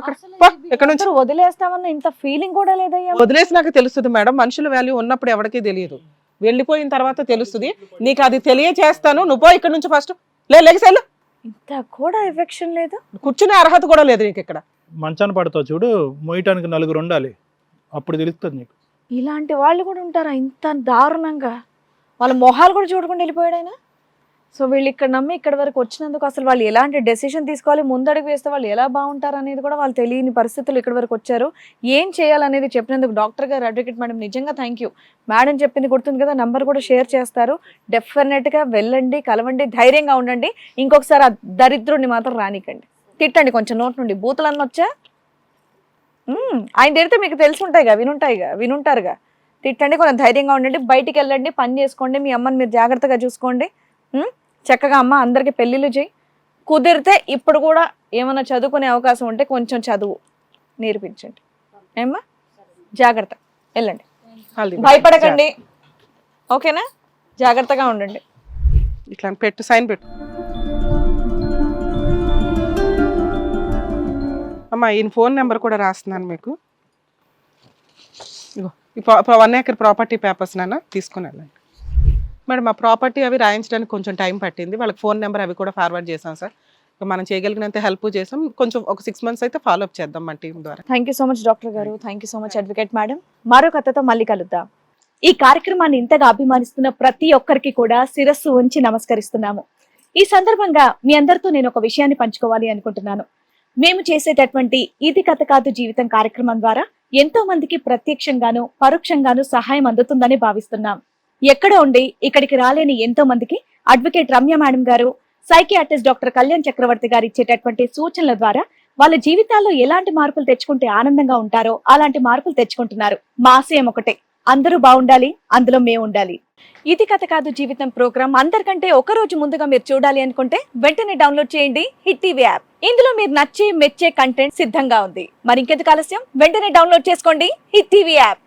[SPEAKER 2] ఎక్కడ నుంచి
[SPEAKER 1] వదిలేస్తామన్న ఇంత ఫీలింగ్ కూడా లేదయ్యా.
[SPEAKER 2] వదిలేసి నాకు తెలుస్తుంది మేడం. మనుషుల వాల్యూ ఉన్నప్పుడు ఎవరికీ తెలియదు, వెళ్ళిపోయిన తర్వాత తెలుస్తుంది. నీకు అది తెలియచేస్తాను. నువ్వు పో ఇక్కడ నుంచి ఫస్ట్. లేకపోతే
[SPEAKER 1] ఇంత కూడా ఎఫెక్షన్ లేదు,
[SPEAKER 2] కూర్చునే అర్హత కూడా లేదు నీకు. ఇక్కడ
[SPEAKER 4] మంచాన పడతావు చూడు, మోయటానికి నలుగురు ఉండాలి, అప్పుడు తెలుస్తుంది నీకు.
[SPEAKER 1] ఇలాంటి వాళ్ళు కూడా ఉంటారా ఇంత దారుణంగా? వాళ్ళ మొహాలు కూడా చూడకుండా వెళ్ళిపోయాడు ఆయన. సో వీళ్ళు ఇక్కడ నమ్మి ఇక్కడ వరకు వచ్చినందుకు అసలు వాళ్ళు ఎలాంటి డెసిషన్ తీసుకోవాలి, ముందడుగు వేస్తే వాళ్ళు ఎలా బాగుంటారు అనేది కూడా వాళ్ళు తెలియని పరిస్థితులు ఇక్కడ వరకు వచ్చారు. ఏం చేయాలనేది చెప్పినందుకు డాక్టర్ గారు, అడ్వకేట్ మేడం నిజంగా థ్యాంక్ యూ. మేడం చెప్పింది గుర్తుంది కదా, నంబర్ కూడా షేర్ చేస్తారు. డెఫినెట్గా వెళ్ళండి, కలవండి, ధైర్యంగా ఉండండి. ఇంకొకసారి ఆ దరిద్రుడిని మాత్రం రానికండి. తిట్టండి కొంచెం, నోట్ నుండి బూతులన్నీ వచ్చా. ఆయన తిడితే మీకు తెలిసి ఉంటాయిగా, వినుంటారుగా. తిట్టండి, కొంచెం ధైర్యంగా ఉండండి, బయటికి వెళ్ళండి, పని చేసుకోండి, మీ అమ్మని మీరు జాగ్రత్తగా చూసుకోండి. చక్కగా అమ్మ అందరికి పెళ్ళిళ్ళు చేయి. కుదిరితే ఇప్పుడు కూడా ఏమైనా చదువుకునే అవకాశం ఉంటే కొంచెం చదువు నేర్పించండి. ఏమ్మా జాగ్రత్త, వెళ్ళండి, భయపడకండి, ఓకేనా? జాగ్రత్తగా ఉండండి.
[SPEAKER 2] ఇట్లా పెట్టు, సైన్ పెట్టు అమ్మా. ఈయన ఫోన్ నెంబర్ కూడా రాస్తున్నాను మీకు. ఇగో 1 acre ప్రాపర్టీ పేపర్స్ నాన్న తీసుకుని వెళ్ళండి మేడం. ఆ ప్రాపర్టీ అవి రాయించడానికి కొంచెం టైం పట్టింది. వాళ్ళకి ఫోన్ నెంబర్ అవి కూడా ఫార్వర్డ్ చేసాం సార్. మనం చేయగలిగినంత హెల్ప్ చేసాం. కొంచెం ఒక 6 months అయితే ఫాలో అప్ చేద్దాం మన టీం ద్వారా.
[SPEAKER 1] Thank you so much doctor గారు, thank you so much advocate madam. మరో కథతో మళ్ళీ కలుద్దాం. ఈ కార్యక్రమాన్ని ఇంతగా అభిమానిస్తున్న ప్రతి ఒక్కరికి కూడా శిరస్సు ఉంచి నమస్కరిస్తున్నాము. ఈ సందర్భంగా మీ అందరితో నేను ఒక విషయాన్ని పంచుకోవాలి అనుకుంటున్నాను. మేము చేసేటటువంటి ఇది కథ కాదు జీవితం కార్యక్రమం ద్వారా ఎంతో మందికి ప్రత్యక్షంగాను పరోక్షంగాను సహాయం అందుతుందని భావిస్తున్నాం. ఎక్కడ ఉండి ఇక్కడికి రాలేని ఎంతో మందికి అడ్వకేట్ రమ్య మేడం గారు, సైకియాట్రిస్ట్ డాక్టర్ కళ్యాణ్ చక్రవర్తి గారు ఇచ్చేటటువంటి సూచనల ద్వారా వాళ్ళ జీవితాల్లో ఎలాంటి మార్పులు తెచ్చుకుంటే ఆనందంగా ఉంటారో అలాంటి మార్పులు తెచ్చుకుంటున్నారు. మా ఆశయం ఒకటే, అందరూ బాగుండాలి, అందులో మేము ఉండాలి. ఇది కథ కాదు జీవితం ప్రోగ్రామ్ అందరికంటే ఒక రోజు ముందుగా మీరు చూడాలి అనుకుంటే వెంటనే డౌన్లోడ్ చేయండి హిట్ టీవీ యాప్. ఇందులో మీరు నచ్చే మెచ్చే కంటెంట్ సిద్ధంగా ఉంది. మరి ఇంకెందుకు ఆలస్యం, వెంటనే డౌన్లోడ్ చేసుకోండి హిట్ టీవీ యాప్.